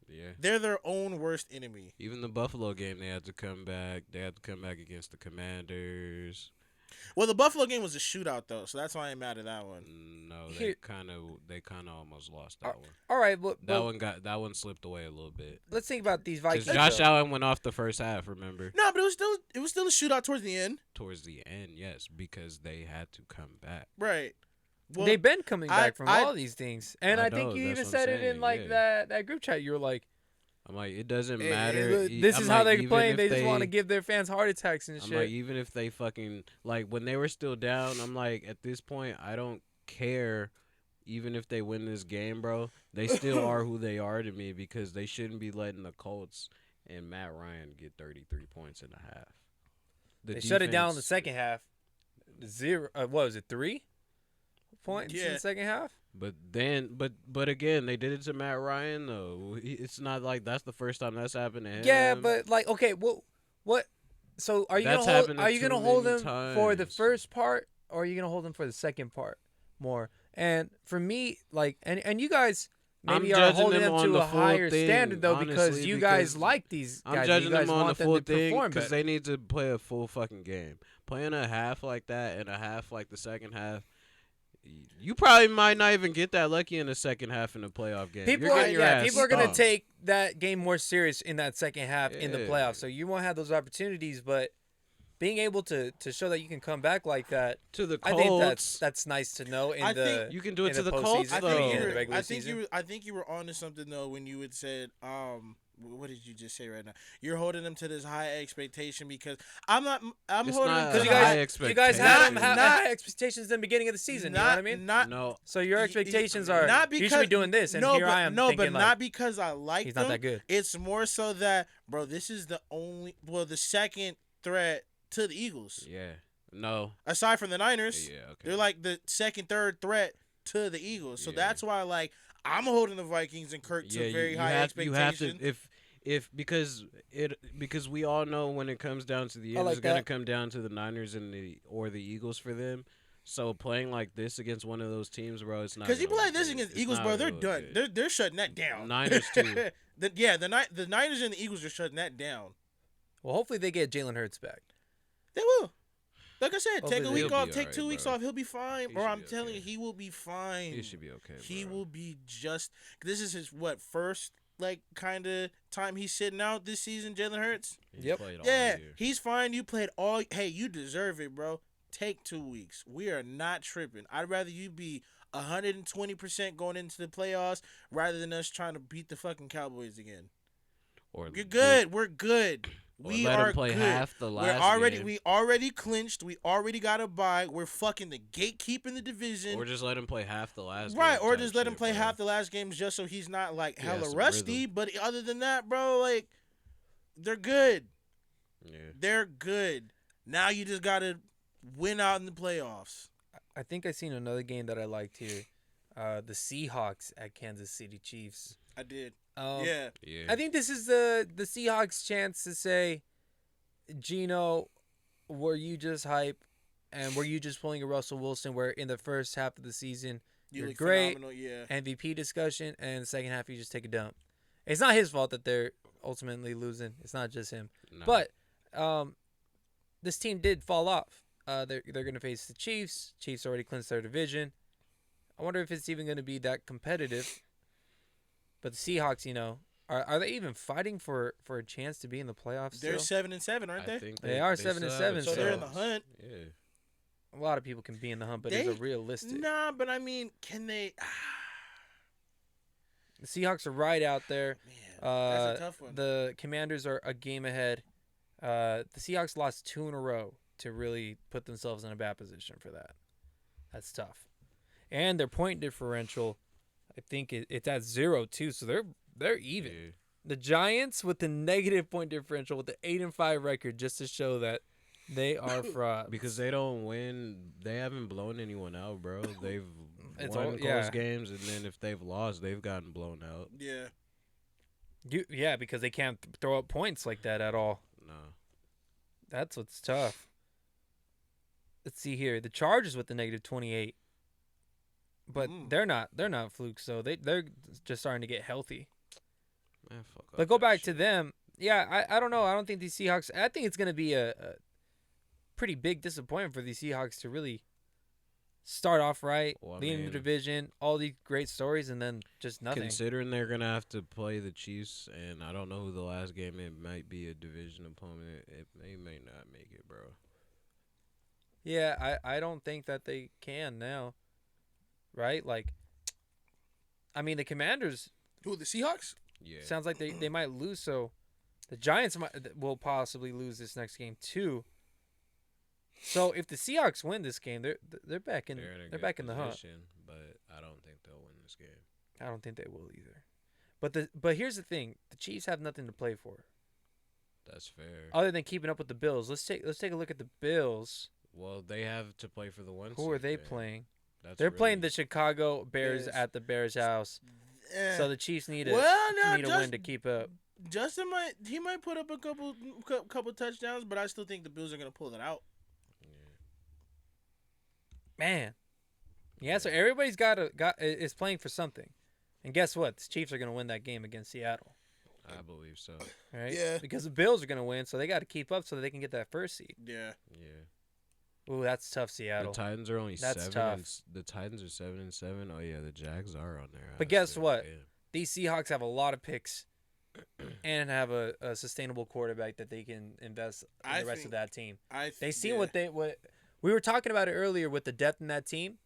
Yeah. They're their own worst enemy. Even the Buffalo game, they had to come back. They had to come back against the Commanders. Well, the Buffalo game was a shootout though, so that's why I ain't mad at that one. No, Here- they kind of almost lost that one. All right, but That one slipped away a little bit. let's think about these Because Vikings. Josh though. Allen went off the first half. Remember, No, but it was still a shootout towards the end. towards the end, yes, because they had to come back. Right. Well, They've been coming back from I- all these things, and I I think know, you that's even what I'm said it in saying, like yeah. that group chat. You were like, I'm like, it doesn't "Eh, matter. this I'm is how like, they're even playing. if They just want to give their fans heart attacks and I'm shit." like, even if they fucking like when they were still down, I'm like, at this point, I don't care. Even if they win this game, bro, they still are who they are to me because they shouldn't be letting the Colts and Matt Ryan get 33 points and a half. They shut it down in the defense- second half. 0. What was it? 3 points in Yeah. the second half. But then, but again, they did it to Matt Ryan though. It's not like that's the first time that's happened to him. Yeah, but like, okay, what? So are you That's gonna hold? happened Are you too gonna hold many them for the times. first part, or are you gonna hold them for the second part more? And for me, like, and you guys I'm maybe are judging holding them them on to the a full higher thing, standard though, because honestly, you guys because like these guys. I'm and judging you guys them on want the them full to thing perform because better. they need to play a full fucking game. Playing a half like that and a half like the second half, you probably might not even get that lucky in the second half in the playoff game. People You're are, getting your yeah, ass people are gonna stomped. take that game more serious in that second half in the Yeah. playoffs. So you won't have those opportunities, but being able to show that you can come back like that, to the I Colts. think that's nice to know in I the think you can do it in to the postseason, Colts I though. think in you the were, regular I think season. you were, I think you were onto something though when you had said, what did you just say right now? You're holding them to this high expectation because I'm It's holding not them Because to a high you guys had them expectation. high expectations in the beginning of the season. You know what I mean? Not No, So your y- y- expectations are not because you should be doing this, and no, here but, I am No, thinking but like not because I like he's them. not that good. It's more so that, bro, this is the second threat to the Eagles. yeah, no, Aside from the Niners, yeah, okay. they're like the second, third threat to the Eagles. So Yeah. that's why, like, I'm holding the Vikings and Kirk to a very high expectation. You have to because we all know when it comes down to the I end, like it's gonna that. come down to the Niners and the Eagles for them. So playing like this against one of those teams, bro, it's not. Because you gonna play look this good. against It's Eagles, not bro, they're gonna done. look good. They're shutting that down. Niners too. the Niners and the Eagles are shutting that down. Well, hopefully they get Jalen Hurts back. They will. Like I said, Hopefully take a he'll week be off, alright, take 2 weeks bro. off. He'll be fine, He bro. should I'm be telling okay. you, he will be fine. He should be okay. He bro. will be just. This is his first like kind of time he's sitting out this season. Jalen Hurts. He's Yep. played all Yeah, year. he's fine. You played all. Hey, you deserve it, bro. Take 2 weeks. We are not tripping. I'd rather you be 120% going into the playoffs rather than us trying to beat the fucking Cowboys again. Or You're good. We're good. We let are him play good. half the last game. We already clinched. We already got a bye. We're fucking the gatekeeper in the division. Or just let him play half the last Right, game or type just let him shit, play bro. half the last games just so he's not like Yeah, hella some rusty. rhythm. But other than that, bro, like they're good. Yeah. They're good. Now you just gotta win out in the playoffs. I think I seen another game that I liked here. The Seahawks at Kansas City Chiefs. I did. Yeah. Yeah. I think this is the Seahawks' chance to say, Gino, were you just hype, and were you just pulling a Russell Wilson where in the first half of the season You you're look great, phenomenal, yeah. MVP discussion, and the second half you just take a dump. It's not his fault that they're ultimately losing. It's not just him. No. But this team did fall off. They're going to face the Chiefs. Chiefs already clinched their division. I wonder if it's even going to be that competitive. But the Seahawks, are they even fighting for a chance to be in the playoffs? They're Still? 7-7, aren't I they? think They are still 7-7, have a So they're in the chance. hunt. Yeah. A lot of people can be in the hunt, but is They- it realistic? Nah, but I mean, can they? The Seahawks are right out there. Man, that's a tough one. The Commanders are a game ahead. The Seahawks lost 2 in a row to really put themselves in a bad position for that. That's tough. And their point differential, I think it's at 0 too, so they're even. Yeah. The Giants with the negative point differential with the 8-5 record, just to show that they are frauds. Because they don't win, they haven't blown anyone out, bro. They've It's won all- close yeah. games, and then if they've lost, they've gotten blown out. Yeah. Because they can't throw up points like that at all. No. That's what's tough. Let's see here. The Chargers with the negative 28. But they're not flukes, so they're just starting to get healthy. Man, fuck But off go that back to shit. them. Yeah, I don't know. I don't think these Seahawks. I think it's gonna be a pretty big disappointment for the Seahawks to really start off right, Well, I leading the mean, division, all these great stories, and then just nothing. considering they're gonna have to play the Chiefs, and I don't know who the last game, it might be a division opponent. They may not make it, bro. Yeah, I don't think that they can now, right? Like, I mean, the Commanders Who, the Seahawks? Yeah. sounds like they might lose, so the Giants will possibly lose this next game too. So if the Seahawks win this game, they're back in They're in a they're good back in the hunt. position, but I don't think they'll win this game. I don't think they will either. But here's the thing: the Chiefs have nothing to play for That's fair. other than keeping up with the Bills. Let's take a look at the Bills. Well, they have to play for the one. Who are seed, they man. playing? That's They're playing really- the Chicago Bears Bears. at the Bears' house. So the Chiefs need a Well, now, need a win to keep up. Justin might put up a couple touchdowns, but I still think the Bills are gonna pull it out. Man, yeah. So everybody's is playing for something, and guess what? The Chiefs are gonna win that game against Seattle, I believe so. right? Yeah. Because the Bills are gonna win, so they got to keep up so that they can get that first seed. Yeah. Yeah. Ooh, that's tough, Seattle. The Titans are only That's 7. tough. And the Titans are 7-7. Oh yeah, the Jags are on there. But guess what? These Seahawks have a lot of picks, and have a sustainable quarterback that they can invest in I the rest of think- that team. They see yeah. what we were talking about it earlier with the depth in that team.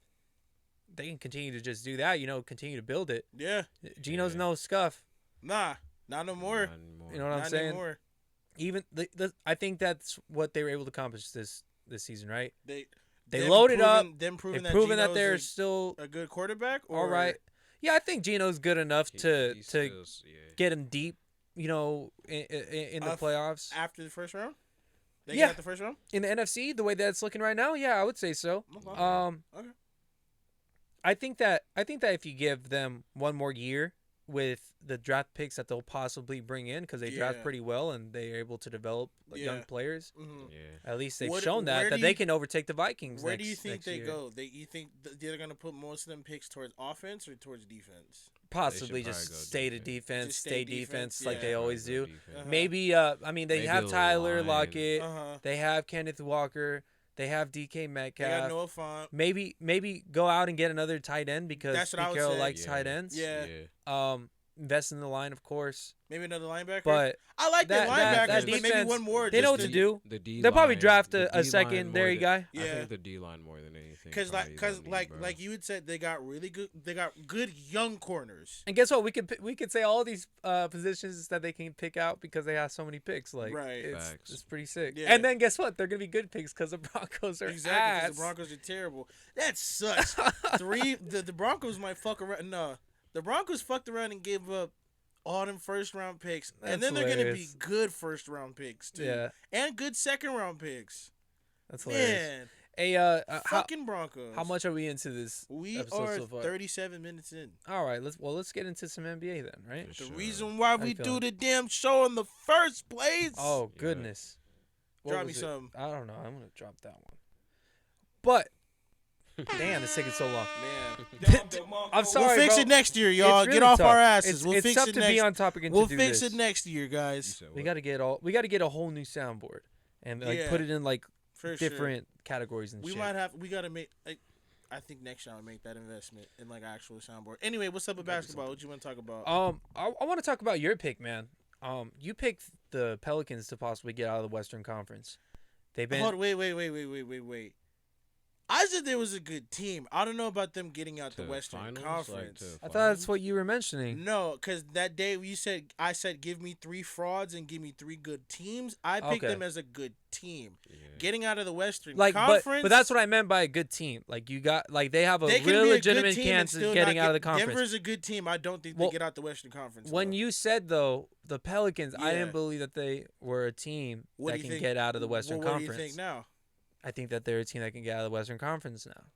They can continue to just do that, continue to build it. Yeah. Gino's Yeah. no scuff. Nah. Not no more. Not anymore. You know what I'm Not saying? anymore. Even I think that's what they were able to accomplish this season, right? They They loaded up. Them They've proving proven that Gino's they're still a good quarterback. Or all right. Yeah, I think Gino's good enough He to still- yeah. get him deep, in the playoffs. after the first round. They Yeah. get out the first round. In the NFC, the way that's looking right now, yeah, I would say so. Okay. Okay. I think that if you give them one more year with the draft picks that they'll possibly bring in, because they draft Yeah. pretty well and they're able to develop young Yeah. players, Mhm. Yeah. at least they've What- shown where that do they you- can overtake the Vikings. Where do you think next they year. go? You think they're gonna put most of them picks towards offense or towards defense? Possibly probably just go stay to defense. defense, Just stay stay defense, defense, like yeah. they always do. Uh-huh. Maybe they Maybe have a Tyler line. Lockett, Uh-huh. they have Kenneth Walker, they have DK They got Metcalf. Noah Font. Maybe go out and get another tight end because That's what I Pete would Carroll say. likes Yeah. tight ends. Yeah. Invest in the line, of course, Maybe another linebacker. but I like their that linebackers, but maybe defense, one more. they know just what to to- do. The D They'll probably line- draft the a D-line secondary more guy. than- I Yeah. think the D line more than anything. Because probably because is on me, like bro. like you had said, they got really good. They got good young corners. And guess what? We could say all these positions that they can pick out because they have so many picks. Like, Right. Facts. it's pretty sick. Yeah. And then guess what? They're gonna be good picks because the Broncos are Exactly. 'Cause ass. the Broncos are terrible. That sucks. The Broncos might fuck around. No, the Broncos fucked around and gave up all them first round picks, That's and then they're gonna be hilarious. good first round picks too. Yeah, And good second round picks. that's hilarious. Man, Hey, fucking Broncos. how much are we into this? We episode are so far? 37 minutes in. All right, let's get into some NBA then, right? For The sure. reason why How we you do feeling? the damn show in the first place. Oh Yeah. goodness. What Drop me was it? some. I don't know. I'm gonna drop that one. But damn, it's taking so long. Man, I'm sorry, we'll fix bro. it next year, y'all. It's really Get off tough. our asses. It's, We'll it's fix tough it to next. be on topic and We'll to do fix this. it next year, You guys. said We what? gotta get a whole new soundboard and Yeah. put it in like For sure. different categories and We shit. we gotta make. I think next year I'll make that investment in like actual soundboard. Anyway, what's up with That'd be basketball? What you want to talk about? I want to talk about your pick, man. You picked the Pelicans to possibly get out of the Western Conference. They've been Hold on, wait. I said there was a good team. I don't know about them getting out To the Western finals? Conference. Like to I thought that's what you were mentioning. No, because that day I said give me 3 frauds and give me 3 good teams. I picked Okay. them as a good team. Yeah. Getting out of the Western Like, Conference. but that's what I meant by a good team. Like you got they have a they can real be a legitimate good team chance and of still getting not out of the get- conference. Denver's a good team. I don't think Well, they get out the Western Conference. When though. you said though the Pelicans, I Yeah. didn't believe that they were a team What that do you can think- get out of the Western what Conference. do you think now? I think that they're a team that can get out of the Western Conference now.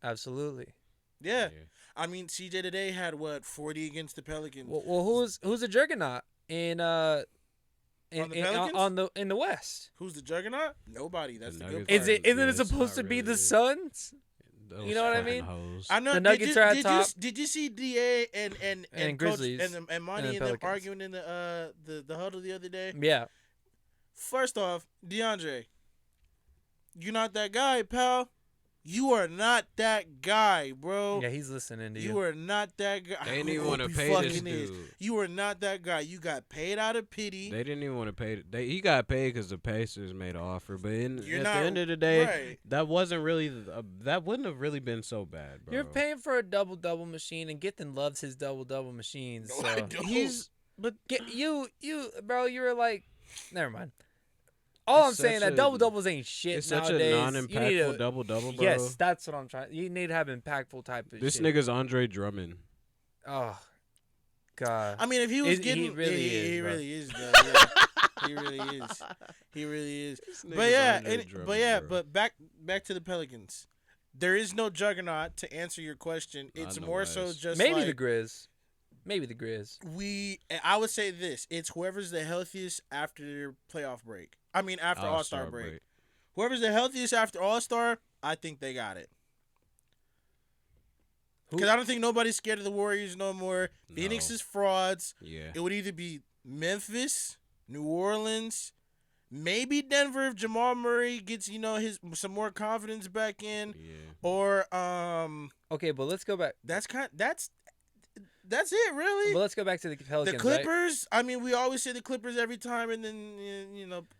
Absolutely. Yeah. I mean, CJ today had what 40 against the Pelicans. Well, who's a juggernaut in On the Pelicans? in the West? Who's the juggernaut? Nobody. That's the, good Nuggets part. Is it isn't Yeah, it it's supposed not to be really the it. Suns? Those You know what I fucking mean? hoes. I know The Nuggets are at top. Did you see Da and And Coach Grizzlies and and Monty the and them Pelicans. arguing in the huddle the other day? Yeah. First off, DeAndre, You're not that guy, pal. You are not that guy, bro. Yeah, he's listening to you. You are not that guy. They didn't even want to pay this dude. You are not that guy. You got paid out of pity. They didn't even want to pay. He got paid because the Pacers made an offer. But at the not end of the day, right. that wasn't really. That wouldn't have really been so bad, bro. You're paying for a double-double machine, and Gittin loves his double-double machines. No, so I don't. you, bro, you're like, never mind. All I'm saying that double-doubles ain't shit It's nowadays. such a non-impactful double-double, bro. Yes, that's what I'm trying. You need to have impactful type of This shit. nigga's Andre Drummond. Oh, God. I mean, if he was getting, he really is, he bro. really is, though. Yeah. He really is. He really is. But yeah, but back to the Pelicans. There is no juggernaut to answer your question. It's more so just maybe like, the Grizz. Maybe the Grizz. I would say this: it's whoever's the healthiest after their playoff break. I mean, after All-Star break. Whoever's the healthiest after All-Star, I think they got it. Because I don't think nobody's scared of the Warriors no more. No. Phoenix is frauds. Yeah. It would either be Memphis, New Orleans, maybe Denver if Jamal Murray gets some more confidence back in, or Okay, but let's go back. That's it really. But let's go back to the Pelicans. The Clippers. Right? I mean, we always say the Clippers every time, and then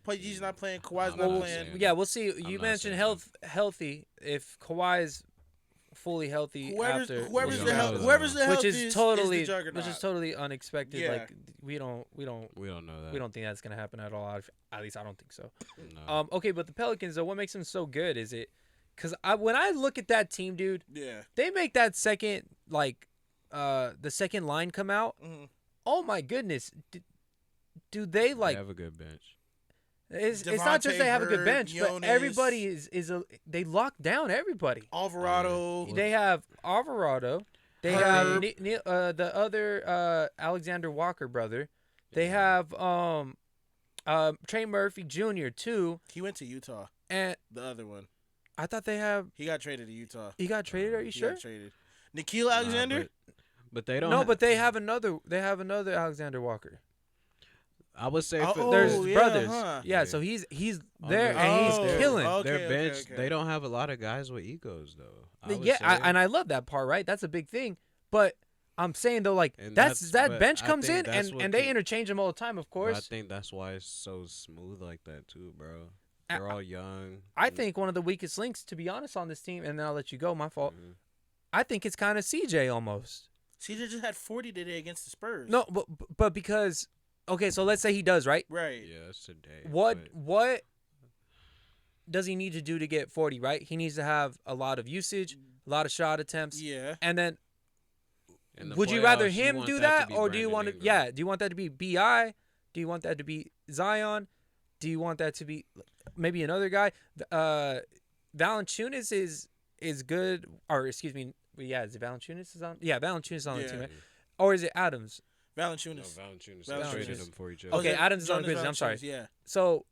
He's not playing, Kawhi's not playing. Yeah, we'll see. You mentioned healthy. If Kawhi's fully healthy whoever's the healthiest, which is totally is the juggernaut. unexpected. Yeah. Like we don't know that. We don't think that's gonna happen at all. At least I don't think so. No. Okay, but the Pelicans though, what makes them so good is it? Because when I look at that team, dude, they make that second the second line come out. Mm-hmm. Oh my goodness, do they They have a good bench. It's not just they have a good bench, Jonas, but everybody they lock down everybody. Alvarado. They have Alvarado. They have the other Alexander Walker brother. They have Trey Murphy Jr. too. He went to Utah. And the other one. I thought they have. He got traded to Utah. He got traded. Are you sure? He got traded. Nikhil Alexander. But they don't. No, but they have another. They have another Alexander Walker. I would say there's brothers. Huh? Yeah, so he's there and he's killing. Their bench. They don't have a lot of guys with egos though. And I love that part. Right, that's a big thing. But I'm saying though, like that bench comes in and they interchange them all the time. Of course. I think that's why it's so smooth like that too, bro. They're all young. I think one of the weakest links, to be honest, on this team, and then I'll let you go. My fault. Mm-hmm. I think it's kind of CJ almost. CJ just had 40 today against the Spurs. No, but because okay, so let's say he does, right? Right. Yeah, that's today. What does he need to do to get 40? Right, he needs to have a lot of usage, a lot of shot attempts. Yeah. And then, would playoffs, you rather him do that, or do you want to? Ingram. Yeah. Do you want that to be Bi? Do you want that to be Zion? Do you want that to be maybe another guy? Valanciunas is good, or excuse me, yeah, is it Valanciunas is on? Yeah, Valanciunas is on the team, right? Or is it Adams? Valanciunas. No, Valanciunas traded them for each other. Okay, Adams is on the Grizzlies. I'm sorry. Yeah. So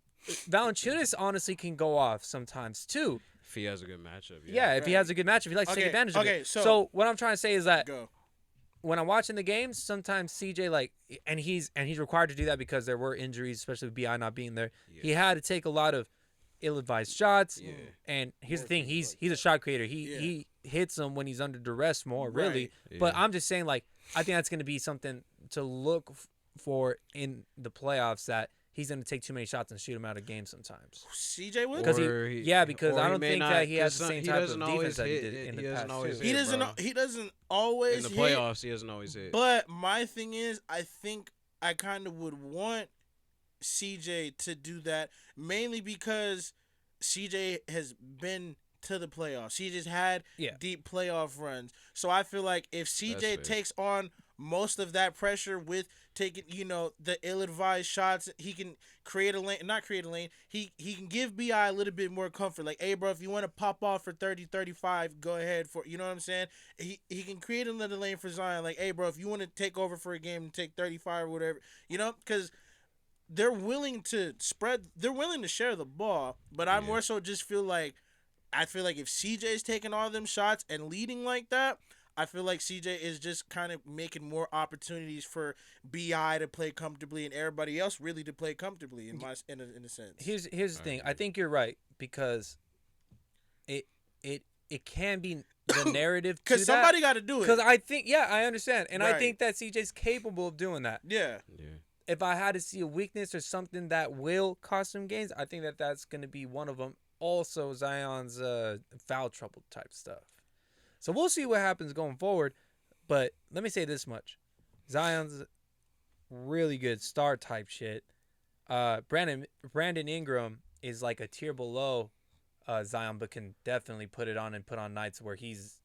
Valanciunas honestly can go off sometimes too. If he has a good matchup. Yeah, if he has a good matchup, he likes to take advantage of it. So what I'm trying to say is that when I'm watching the games, sometimes CJ and he's required to do that because there were injuries, especially with Bi not being there. Yeah. He had to take a lot of ill-advised shots. Yeah. And here's the thing, he's a shot creator. He hits them when he's under duress more, really. Yeah. But I'm just saying, I think that's going to be something to look for in the playoffs, that he's going to take too many shots and shoot him out of games sometimes. CJ would? Because I don't think that he has the same type of defense that he did in the past. He doesn't always in the playoffs. He doesn't always hit. But my thing is, I think I kind of would want CJ to do that, mainly because CJ has been to the playoffs. He just had deep playoff runs. So I feel like if CJ takes on most of that pressure with taking, the ill-advised shots, he can create a lane, not create a lane. He can give BI a little bit more comfort. Like, hey, bro, if you want to pop off for 30, 35, go ahead for, you know what I'm saying? He can create another lane for Zion. Like, hey, bro, if you want to take over for a game and take 35 or whatever, because they're willing to share the ball. But I more so just feel like, if CJ's taking all them shots and leading like that, I feel like CJ is just kind of making more opportunities for BI to play comfortably and everybody else really to play comfortably in a sense. Here's the thing. I think you're right, because it can be the narrative to Because somebody got to do it. Because I think, yeah, I understand, and I Right. think that CJ's capable of doing that. Yeah. If I had to see a weakness or something that will cost him games, I think that that's going to be one of them. Also, Zion's foul trouble type stuff. So we'll see what happens going forward. But let me say this much: Zion's really good star type shit. Brandon Ingram is like a tier below Zion, but can definitely put it on and put on nights where he's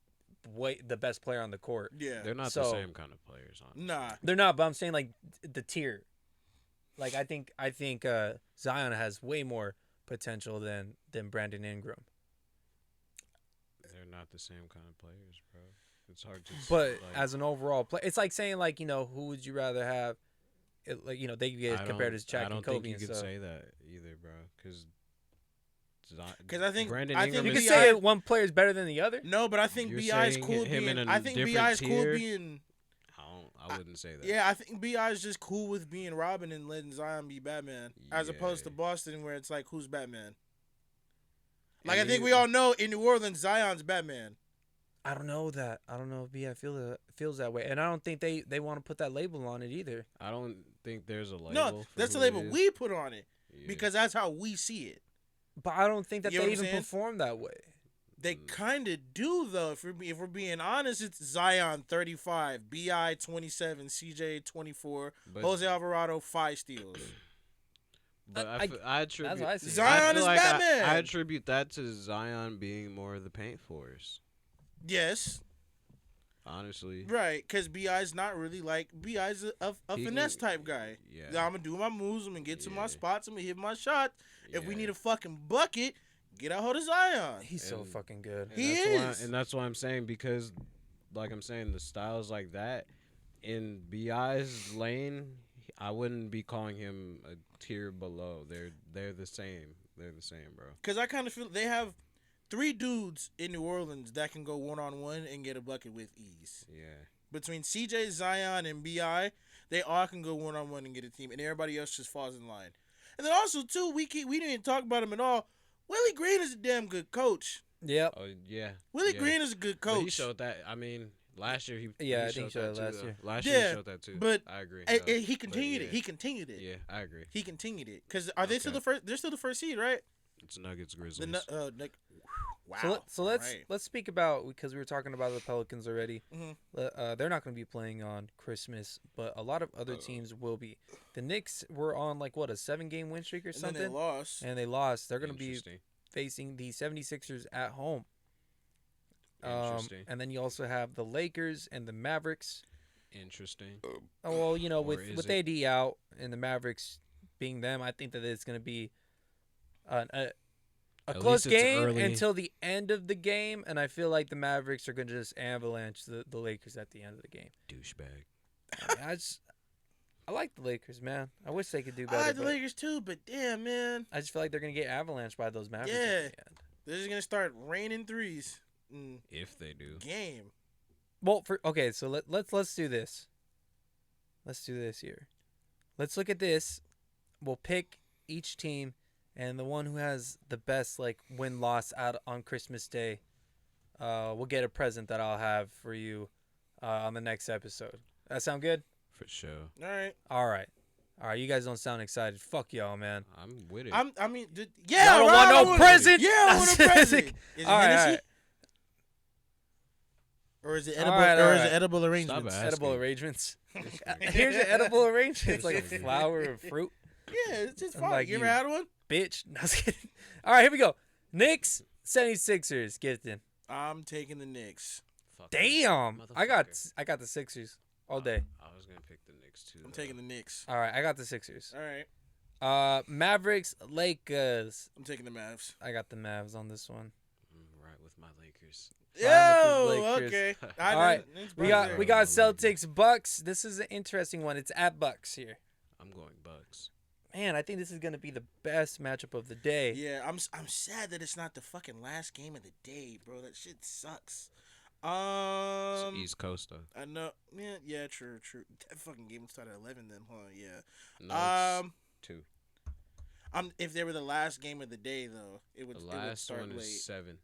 the best player on the court. Yeah. They're not the same kind of players, honestly. Nah. They're not, but I'm saying like the tier. Like I think Zion has way more potential than Brandon Ingram. They're not the same kind of players, bro. It's hard to. But as an overall play, it's like saying like who would you rather have? Like they get compared to Shaq and Kobe I don't think you and could stuff. say that either, bro. Because I think Brandon I think Ingram You is can say one player is better than the other. No, but I think You're Bi is saying cool him being. in a I think Bi different is cool tier? being. I wouldn't say that. Yeah, I think Bi is just cool with being Robin and letting Zion be Batman, as opposed to Yeah. Boston, where it's like who's Batman. Like And I think he- we all know in New Orleans, Zion's Batman. I don't know that. I don't know if BI feels that way, and I don't think they want to put that label on it either. I don't think there's a label. No, for that's the who it label is. we put on it Yeah. because that's how we see it. But I don't think that You know they what I'm even saying? perform that way. They kind of do though. If we're being honest, it's Zion 35, Bi 27, CJ 24, But- Jose Alvarado 5 steals. But I- I attribute what I see. Zion I feel is like Batman. I attribute that to Zion being more of the paint force. Yes, Honestly, right. Because Bi's not really like Bi's a He finesse can- type guy. yeah. I'm gonna do my moves. I'm gonna get to my Yeah. spots. I'm gonna hit my shot. If we Yeah. need a fucking bucket, get a hold of Zion. He's so And- fucking good. And He that's is. and that's why I'm saying, because, like I'm saying, the styles like that in Bi's lane, I wouldn't be calling him a tier below. They're the same. They're the same, bro. Because I kind of feel they have 3 dudes in New Orleans that can go 1-on-1 and get a bucket with ease. Yeah. Between CJ, Zion, and Bi, they all can go 1-on-1 and get a team, and everybody else just falls in line. And then also too, we didn't even talk about him at all. Willie Green is a damn good coach. Yep. Oh yeah. Willie yeah. Green is a good But coach. he showed that. I mean, last year he Yeah, he I think he showed showed that it last too, though. year. Last year Yeah, he showed that too. but I agree. He continued But it. He continued it. Yeah, I agree. He continued it. Because are they still Okay. the first? They're still the first seed, right? It's Nuggets Grizzlies. Wow. So let's Right. let's speak about, because we were talking about the Pelicans already. Mhm. They're not going to be playing on Christmas, but a lot of other teams will be. The Knicks were on like what, a 7-game win streak or And then something, they lost. and they lost. They're going to be Interesting. facing the 76ers at home. Interesting. And then you also have the Lakers and the Mavericks. Interesting. Oh, well, Or with is AD out and the Mavericks being them, I think that it's going to be a At close least it's game early. until the end of the game, and I feel like the Mavericks are going to just avalanche the Lakers at the end of the game. Douchebag. I like the Lakers, man. I wish they could do I better. like the but Lakers too, but damn, man. I just feel like they're going to get avalanched by those Mavericks Yeah. at the end. They're just going to start raining threes. If they do. Game. Well, so let's do this. Let's do this here. Let's look at this. We'll pick each team, and the one who has the best like win-loss out on Christmas Day, we'll get a present that I'll have for you on the next episode. That sound good? For sure. All right. All right. You guys don't sound excited. Fuck y'all, man. I'm with it. Yeah, Y'all don't Rob, I want no present? Yeah, I want a present. Is it All right, Hennessy? all right. Or is it All edible? right, or all is it right. edible arrangements? asking. Edible arrangements. Here's an edible arrangement. It's like This nigga. flour and fruit. Yeah, it's just I'm fine. like you ever you. had one? Bitch. No, I was kidding. All right, here we go. Knicks, 76ers. Gifted. I'm taking the Knicks. Fuck Damn. I got Motherfucker. the Sixers all day. I was gonna pick the Knicks too. I'm though. taking the Knicks. All right, I got the Sixers. All right. Mavericks, Lakers. I'm taking the Mavs. I got the Mavs on this one. Right with my Lakers. Fine with the Yo, Lakers. okay. All right, We got Right. Celtics, Bucks. This is an interesting one. It's at Bucks here. I'm going Bucks. Man, I think this is gonna be the best matchup of the day. Yeah, I'm sad that it's not the fucking last game of the day, bro. That shit sucks. It's East Coast though. I know. Yeah, true. That fucking game started at 11 then, huh? Yeah. No, it's 2. If they were the last game of the day though, it would The it would last start one late. is 7.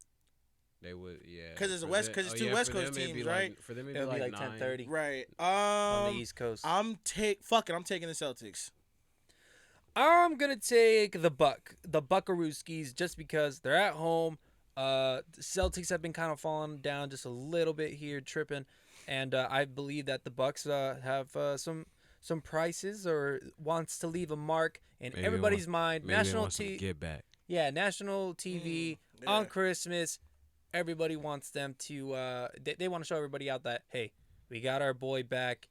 They would, yeah. 'Cause it's a For West- them- 'cause it's oh, two yeah, West for Coast them it'd be teams, like- right? For them, it'd It'll be be like like 9. 10:30 Right. on the East Coast. Fuck it. I'm taking the Celtics. I'm gonna take the Buckarooskies, just because they're at home. The Celtics have been kind of falling down just a little bit here, tripping, and I believe that the Bucks have some prices or wants to leave a mark in Maybe everybody's mind. Maybe National want some TV, get back. national TV Yeah. on Christmas. Everybody wants them to. They want to show everybody out that, hey, we got our boy back,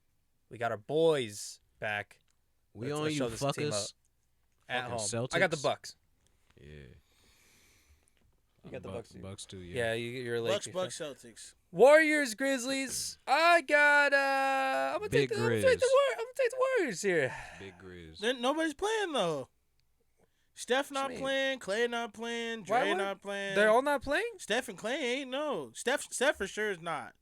we got our boys back. We Let's on show you this team fuckers. At Fucking home. I got the Celtics. Bucks. Yeah. You got the Bucks too. Bucks too. Yeah, you're late. Bucks, Celtics. Warriors, Grizzlies. I got. I'm gonna Big take the Grizz. Warriors here. Big Grizz. Then nobody's playing though. Steph not mean? playing. Clay not playing. Why Dre would- not playing. They're all not playing Steph and Clay ain't no. Steph for sure is not.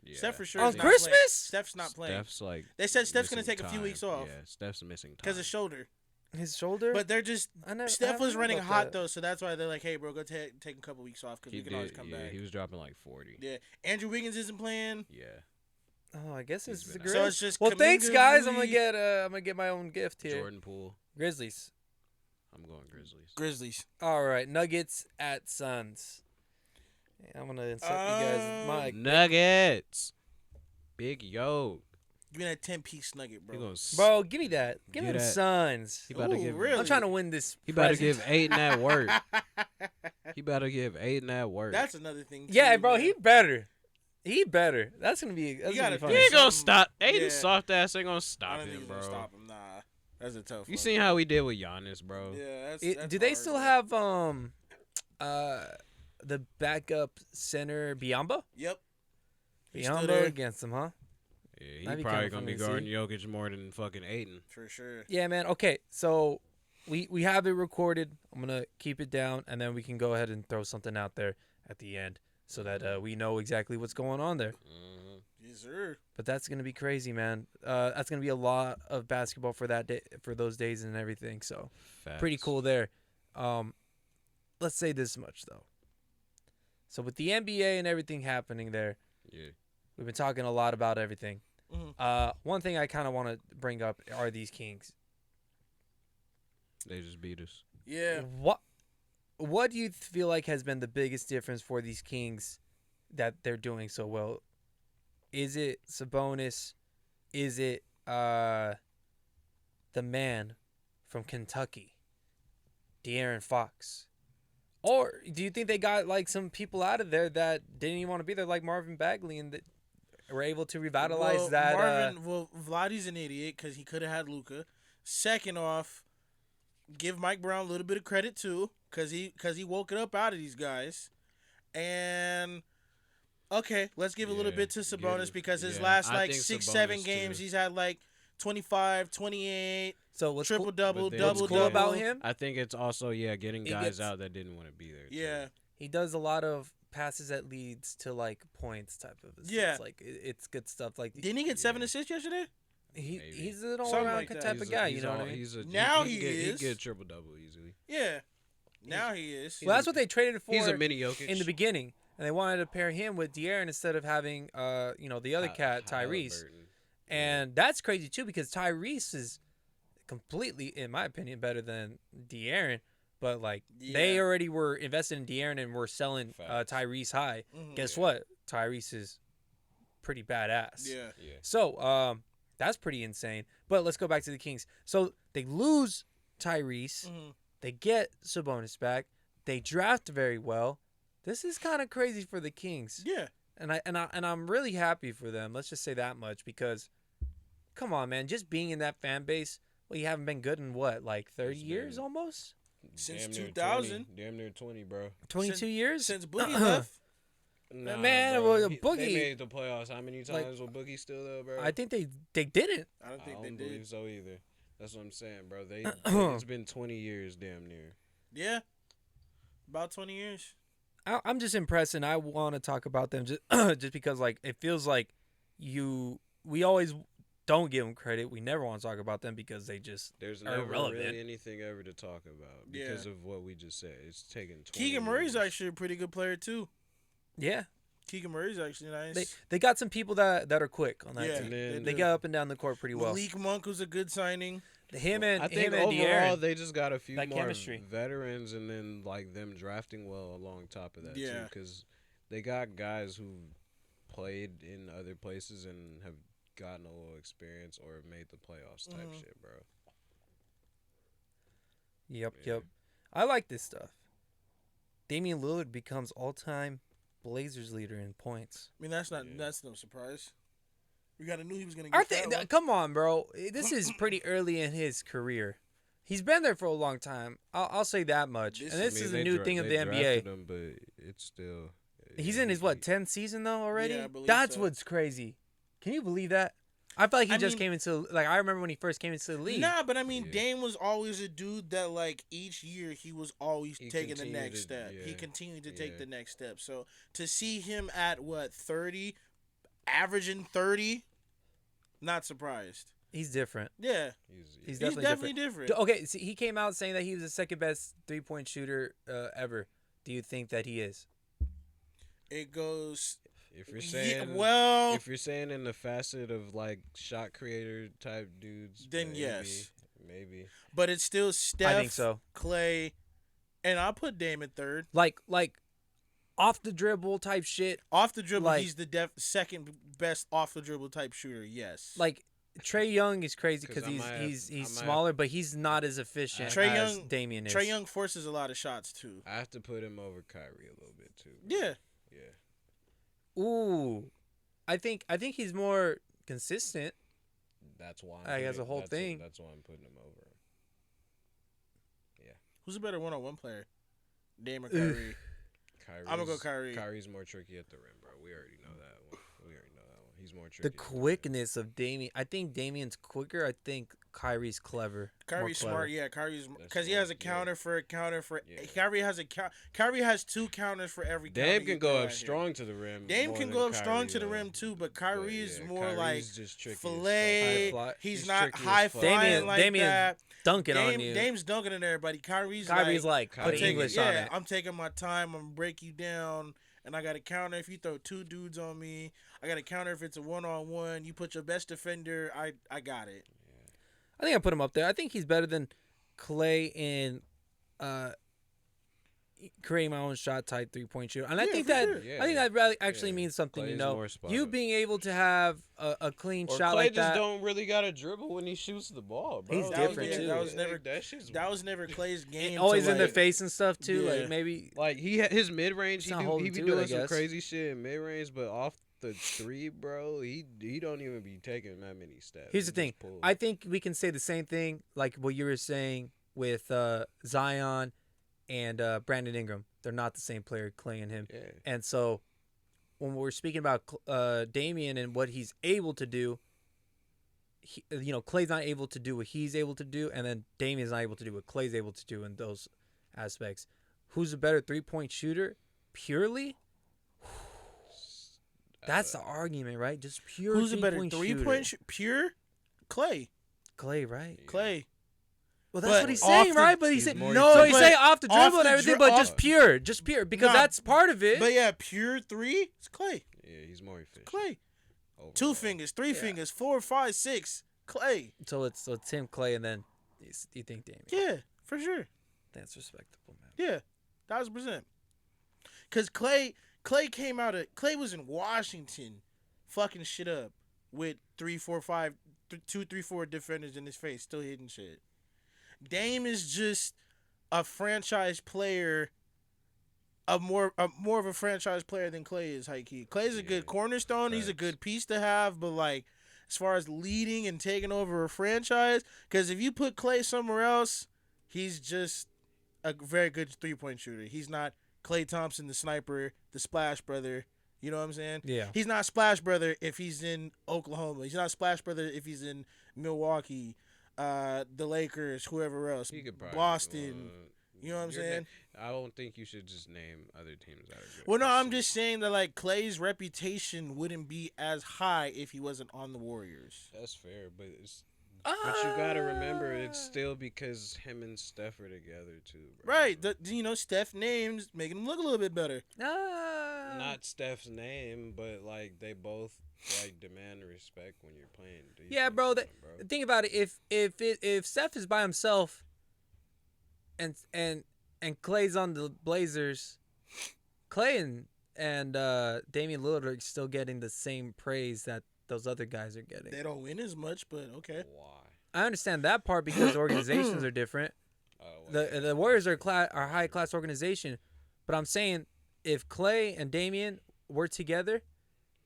Yeah. Steph for sure on is not Christmas. playing. Steph's not playing. Steph's like. They said Steph's gonna missing take a few time. weeks off. Yeah, Steph's missing time. Because of shoulder. His shoulder. But they're just I Steph haven't was heard running about hot that. though, so that's why they're like, "Hey, bro, go take a couple weeks off because he we can did. always come Yeah, back." he was dropping like 40. Yeah, Andrew Wiggins isn't playing. Yeah. Oh, I guess He's this is the been out. Grizzlies. So it's just Well, thanks, guys. I'm Kuminga, gonna get my own gift here. Jordan Poole. Grizzlies. I'm going Grizzlies. Grizzlies. All right, Nuggets at Suns. Yeah, I'm gonna insert you guys my. Nuggets. Big yo. Give me that 10-piece nugget, He bro. gonna Bro, give me that. Give me Get the that. Suns. He about to Ooh, give. really? I'm trying to win this. He about to present. give Aiden that work. He about to give Aiden that work. That's another thing. Yeah, too, bro, man. he better. He better. That's gonna be. That's You gonna gotta be fun. He ain't gonna stop. Aiden's Yeah. soft ass ain't gonna I stop don't think him, he's bro. gonna stop him. Nah, that's a tough. You one. seen how we did with Giannis, bro? Yeah, that's Do they hard, still bro. have the backup center Biombo? Yep. He's still Biombo there. against them, huh? Yeah, That'd he be probably kinda gonna fun be to see. guarding Jokic more than fucking Aiden. For sure. Yeah, man. Okay, so we have it recorded. I'm gonna keep it down, and then we can go ahead and throw something out there at the end, so that we know exactly what's going on there. Mm-hmm. Yes, sir. But that's gonna be crazy, man. That's gonna be a lot of basketball for that day, for those days and everything. So pretty cool there. Let's say this much though. So with the NBA and everything happening there, Yeah. we've been talking a lot about everything. Mhm. One thing I kind of want to bring up are these Kings. They just beat us. Yeah. What do you feel like has been the biggest difference for these Kings that they're doing so well? Is it Sabonis? Is it the man from Kentucky, De'Aaron Fox? Or do you think they got like some people out of there that didn't even want to be there, like Marvin Bagley, and that were able to revitalize well, that? Vladdy's an idiot because he could have had Luka. Second off, give Mike Brown a little bit of credit too, because he woke it up out of these guys. And okay, let's give a little Yeah, bit to Sabonis give- because his yeah, last I like think 6-7 Sabonis, games too. he's had like 25, 28, So what's triple cool, double, But then- double what's cool double. about him? I think it's also getting He guys gets- out that didn't want to be there. too. Yeah, He does a lot of passes that leads to like points type of assists. Yeah. Like it's good stuff. Like didn't he get 7 Yeah. assists yesterday? he's Maybe. an all Something around like that. type of guy. You know what I mean? Now he he get, is. He get triple double easily. Yeah, now he is. Well, that's what they traded for He's a mini Jokic in the beginning, and they wanted to pair him with De'Aaron instead of having the other cat Tyrese. Halliburton. And that's crazy too because Tyrese is completely, in my opinion, better than De'Aaron. But like they Yeah. already were invested in De'Aaron and were selling Facts. Tyrese high. Mhm. Guess Yeah. what? Tyrese is pretty badass. Yeah. Yeah. So that's pretty insane. But let's go back to the Kings. So they lose Tyrese. hmm They get Sabonis back. They draft very well. This is kind of crazy for the Kings. Yeah. And I'm really happy for them. Let's just say that much because come on, man, just being in that fan base, well, you haven't been good in what, like 30 It's years been- almost? Since Damn near 2000. 20, damn near 20, bro. 22 years? Since Boogie left. Nah, Man, bro. well, They Boogie- made the playoffs. How many Like- times was Boogie still there, bro? I think they didn't. I don't I think don't they believe did. so either. That's what I'm saying, bro. It's been 20 years, damn near. Yeah. About 20 years. I'm just impressed, and I want to talk about them just just because like it feels like we always don't give them credit. We never want to talk about them because they just There's are never irrelevant. really anything ever to talk about because Yeah. of what we just said. It's taken 20 Keegan Murray's years. actually a pretty good player too. Yeah, Keegan Murray's actually nice. they got some people that are quick on that Yeah, team. they They do. get up and down the court pretty well. Malik Monk was a good signing. I think him and overall De'Aaron, they just got a few that more chemistry. veterans, and then like them drafting well along top of that too, Yeah. because they got guys who played in other places and have gotten a little experience or made the playoffs type shit, bro. Yep, Yeah. yep. I like this stuff. Damian Lillard becomes all-time Blazers leader in points. I mean, that's Yeah. no surprise. We got to knew he was gonna I get think. that one. Come on, bro. This is pretty early in his career. He's been there for a long time. I'll say that much. This- And I this is a they new dra- thing of they the NBA. drafted him, but it's still. He's yeah, in his he- 10th season though already. Yeah, I believe That's so. what's crazy. Can you believe that? I feel like he I just mean- came into I remember when he first came into the league. Nah, but I mean, Yeah. Dame was always a dude that like each year he was always He taking the continued next to- step. He yeah. continued to take Yeah. the next step. So to see him at 30, averaging 30, not surprised. He's different. Yeah, He's he's definitely definitely different. Okay, see, he came out saying that he was the second best 3-point shooter ever. Do you think that he is? It goes. If you're saying, well, if you're saying in the facet of like shot creator type dudes, Then maybe, yes. maybe. but it's still Steph, I think so. Clay, and I'll put Dame at third. Like off the dribble type shit. Off the dribble, Like- he's the second best off the dribble type shooter. Yes. Like Trey Young is crazy 'Cause because I might have- he's I might smaller, but he's not as efficient Trae as Young- Damian is. Trae Young forces a lot of shots too. I have to put him over Kyrie a little bit too. Yeah. Yeah. Ooh, I think he's more consistent. That's why. As a whole thing. That's why I'm putting him over. Who's a better one-on-one player? Dame or Kyrie? Kyrie's, I'ma go Kyrie. Kyrie's more tricky at the rim, bro. We already know that one. He's more tricky. The at rim. quickness of Damian. I think Damian's quicker. I think Kyrie's clever. more Kyrie's clever. smart. Yeah, Kyrie's That's because he has a smart, counter yeah. for. Yeah. Kyrie has two counters for every. Dame counter can you go throw up at him. strong to the rim. Dame more can than go up strong Kyrie to the will. rim too, but Kyrie is yeah, more Kyrie's like just tricky as fillet. High fly. He's He's not tricky as high fuck. flying like Damian's that. dunking on you. Dame's dunking on everybody. Kyrie's Kyrie's like Kyrie- put taking- English yeah, on it. I'm taking my time. I'm gonna break you down, and I got a counter if you throw two dudes on me. I got a counter if it's a one-on-one. You put your best defender. I got it. I think I put him up there. I think he's better than Clay in creating my own shot type 3-point shooter. And I Yeah, think for that sure. Yeah, I think that really actually yeah. means something. Clay's You know, more spot you up. being able to have a clean Or shot Clay like just that. don't really got to dribble when he shoots the ball, bro. He's That different, was, too. that was never that shit's that was never Clay's game. Always to, in the like- face and stuff too. Yeah. Like maybe like his mid range. He's He not do holding he be to it, I doing some guess. crazy shit in mid range, but off the three, bro, he don't even be taking that many steps. here's He the thing. just pulls. I think we can say the same thing like what you were saying with Zion and Brandon Ingram. They're not the same player, Clay and him. yeah. And so when we're speaking about Damian and what he's able to do, Clay's not able to do what he's able to do, and then Damian's not able to do what Clay's able to do in those aspects. Who's a better 3-point shooter? Purely? That's the argument, right? Just pure Who's a better 3-point shooter. pure? Clay. Clay, right? Clay. Well, that's But what he's off saying, the- right? But he's he's more no, he's but saying off the off dribble and the everything, dri- but off- just pure, because Nah, that's part of it. But yeah, pure three. It's Clay. Yeah, he's more efficient. Clay. overall. 2 fingers, 3 fingers, 4, 5, 6. Clay. So it's him, Clay, and then you think Damian. Yeah, for sure. That's respectable, man. Yeah, 1,000%. Cause Clay came out of Clay was in Washington, fucking shit up with 3, 4, 5, 2, 3, 4 defenders in his face, still hitting shit. Dame is just a franchise player, more of a franchise player than Clay is. High key. Clay's a good cornerstone. He's a Facts. good piece to have, but like as far as leading and taking over a franchise, because if you put Clay somewhere else, he's just a very good 3-point shooter. He's not Klay Thompson, the sniper, the splash brother. You know what I'm saying? Yeah. He's not Splash Brother if he's in Oklahoma. He's not Splash Brother if he's in Milwaukee, the Lakers, whoever else, He could probably Boston. You know what I'm you're saying? I don't think you should just name other teams that are good. Well, no, I'm That's- just saying that like Clay's reputation wouldn't be as high if he wasn't on the Warriors. That's fair, but it's But you gotta remember, it's still because him and Steph are together too, bro. Right. Steph names making him look a little bit better. Not Steph's name, but like they both like demand respect when you're playing defense. Yeah, bro. bro. Think about it. If Steph is by himself, and Clay's on the Blazers, Clay and Damian Lillard are still getting the same praise that those other guys are getting. They don't win as much, but okay. Why? I understand that part because organizations are different. The Warriors are a high class organization, but I'm saying if Clay and Damian were together,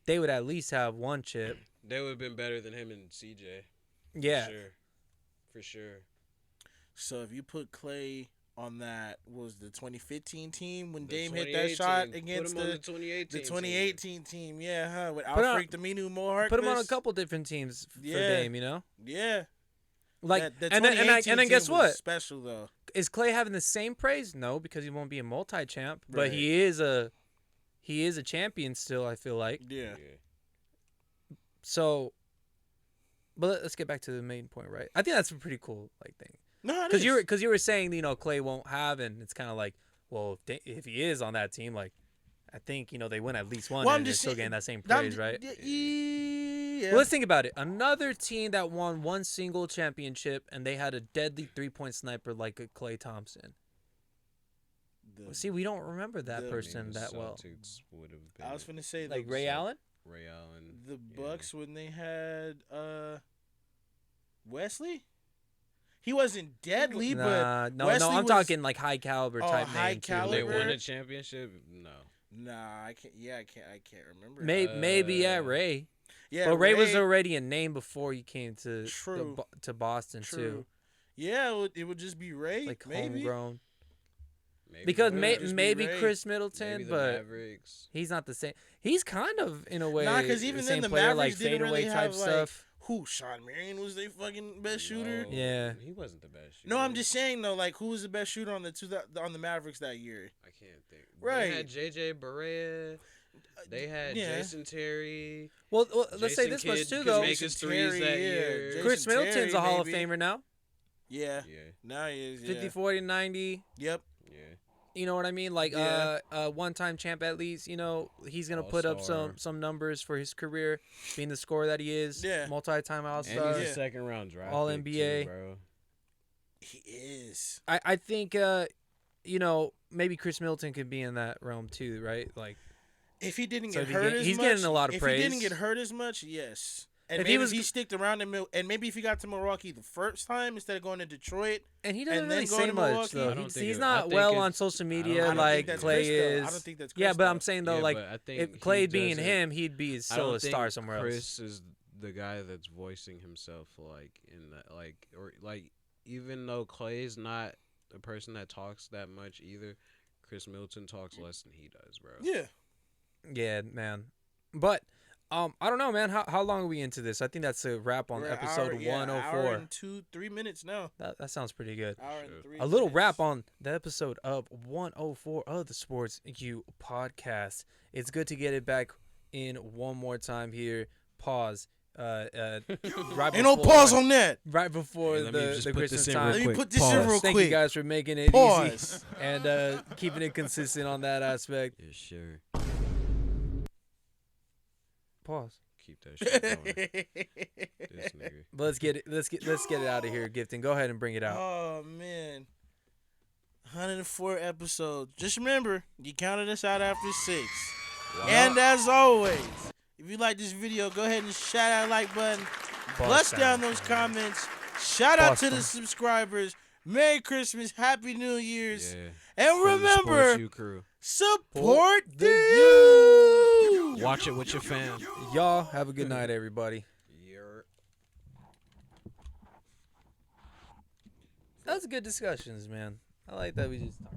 they would at least have one chip. They would have been better than him and CJ. Yeah, For sure. So if you put Clay on that, was the 2015 team when The Dame hit that shot 2018. against Put him on the 2018 2018 team, yeah, huh? With Put Alfred Aminu Mohawk. put him on a couple different teams for Dame. You know, Yeah. like the and then 2018 guess team was what? special though. Is Clay having the same praise? No, because he won't be a multi-champ, but Right. he is a champion still. I feel like Yeah. so. But let's get back to the main point, right? I think that's a pretty cool thing. No, Because you were saying Clay won't have, and it's kind of like, well, if he is on that team, like, I think they win at least one, Well, I'm and they're just still saying- getting that same praise, right? Yeah. Well, let's think about it. Another team that won one single championship, and they had a deadly 3-point sniper like a Clay Thompson. See, we don't remember that person that well. Celtics would have been I was finna say Like Ray Allen. Ray Allen. the Bucks when they had Wesley. He wasn't deadly, but no, Wesley I'm was- talking like high caliber type high name. too. caliber. They won a championship? No. Nah, I can't. Yeah, I can't remember. Maybe Ray. Yeah, But Ray was already a name before he came to True. to Boston True. too, Yeah, it would just be Ray. like maybe. homegrown. Maybe Because the Just be maybe Ray. Chris Middleton, maybe the but Mavericks. he's not the same. He's kind of in a way. Nah, 'cause even the then same the player, Mavericks like didn't fadeaway really type have, like, stuff. Who? Sean Marion was their fucking best shooter. No, Yeah. He wasn't the best shooter. No, I'm just saying though, like who was the best shooter on the Mavericks that year? I can't think. Right. They had JJ Barea. They had yeah. Jason Terry. Well, let's say Jason this much Kidd too, could though. make Jason his threes Terry, that yeah. year. Jason Chris Middleton's Terry, a Hall of maybe. Famer now. Yeah. Yeah. Now he is. 50, Yeah. 40, 90. Yep. Yeah. You know what I mean? Like Yeah. one-time champ at least. He's gonna put up All-star. some numbers for his career, being the scorer that he is. Yeah. Multi-time And All-Star. he's Yeah. a second round draft. All pick NBA. too, bro. He is. I think maybe Chris Middleton could be in that realm too, right? Like If he didn't So get if he hurt get- as he's much, getting a lot of if praise. he didn't get hurt as much, yes. And If maybe he was if he sticked around and maybe if he got to Milwaukee the first time instead of going to Detroit. and he doesn't And then really going say to much Milwaukee? though. I don't think He's I not think well it's- on social I media don't like think that's Clay Chris, though. is. I don't think that's Yeah, Chris, but though. I'm saying though, Yeah, like but I think if he Clay being doesn't- him, he'd be I still don't a think star somewhere else. Chris is the guy that's voicing himself like in that even though Clay's not the person that talks that much either, Chris Middleton talks less than he does, bro. Yeah. Yeah, man. But I don't know, man. How long are we into this? I think that's a wrap on We're an episode hour, yeah, 104. Hour and 3 minutes now. That sounds pretty good. Hour Sure. and 3 A little minutes. wrap on the episode of 104 of the Sports U podcast. It's good to get it back in one more time here. Pause. Right Ain't no pause on that. right before Hey, let me the just put Christmas this in time. Let me quick. put this in Pause. real Thank quick. you guys for making it easy Pause. and keeping it consistent on that aspect. Yeah, sure. Pause. Keep that shit going. This nigga. But let's get it out of here, Gifton. Go ahead and bring it out. Oh man, 104 episodes. Just remember, you counted us out after 6. And as always, if you like this video, go ahead and shout out like button. Bust down those comments. Shout out Bust to the them. subscribers. Merry Christmas, Happy New Year's, Yeah. and From the Sports remember, U crew. support the you. Watch it with your fam. Y'all have a good night, everybody. Yeah. That was good discussions, man. I like that we just talked.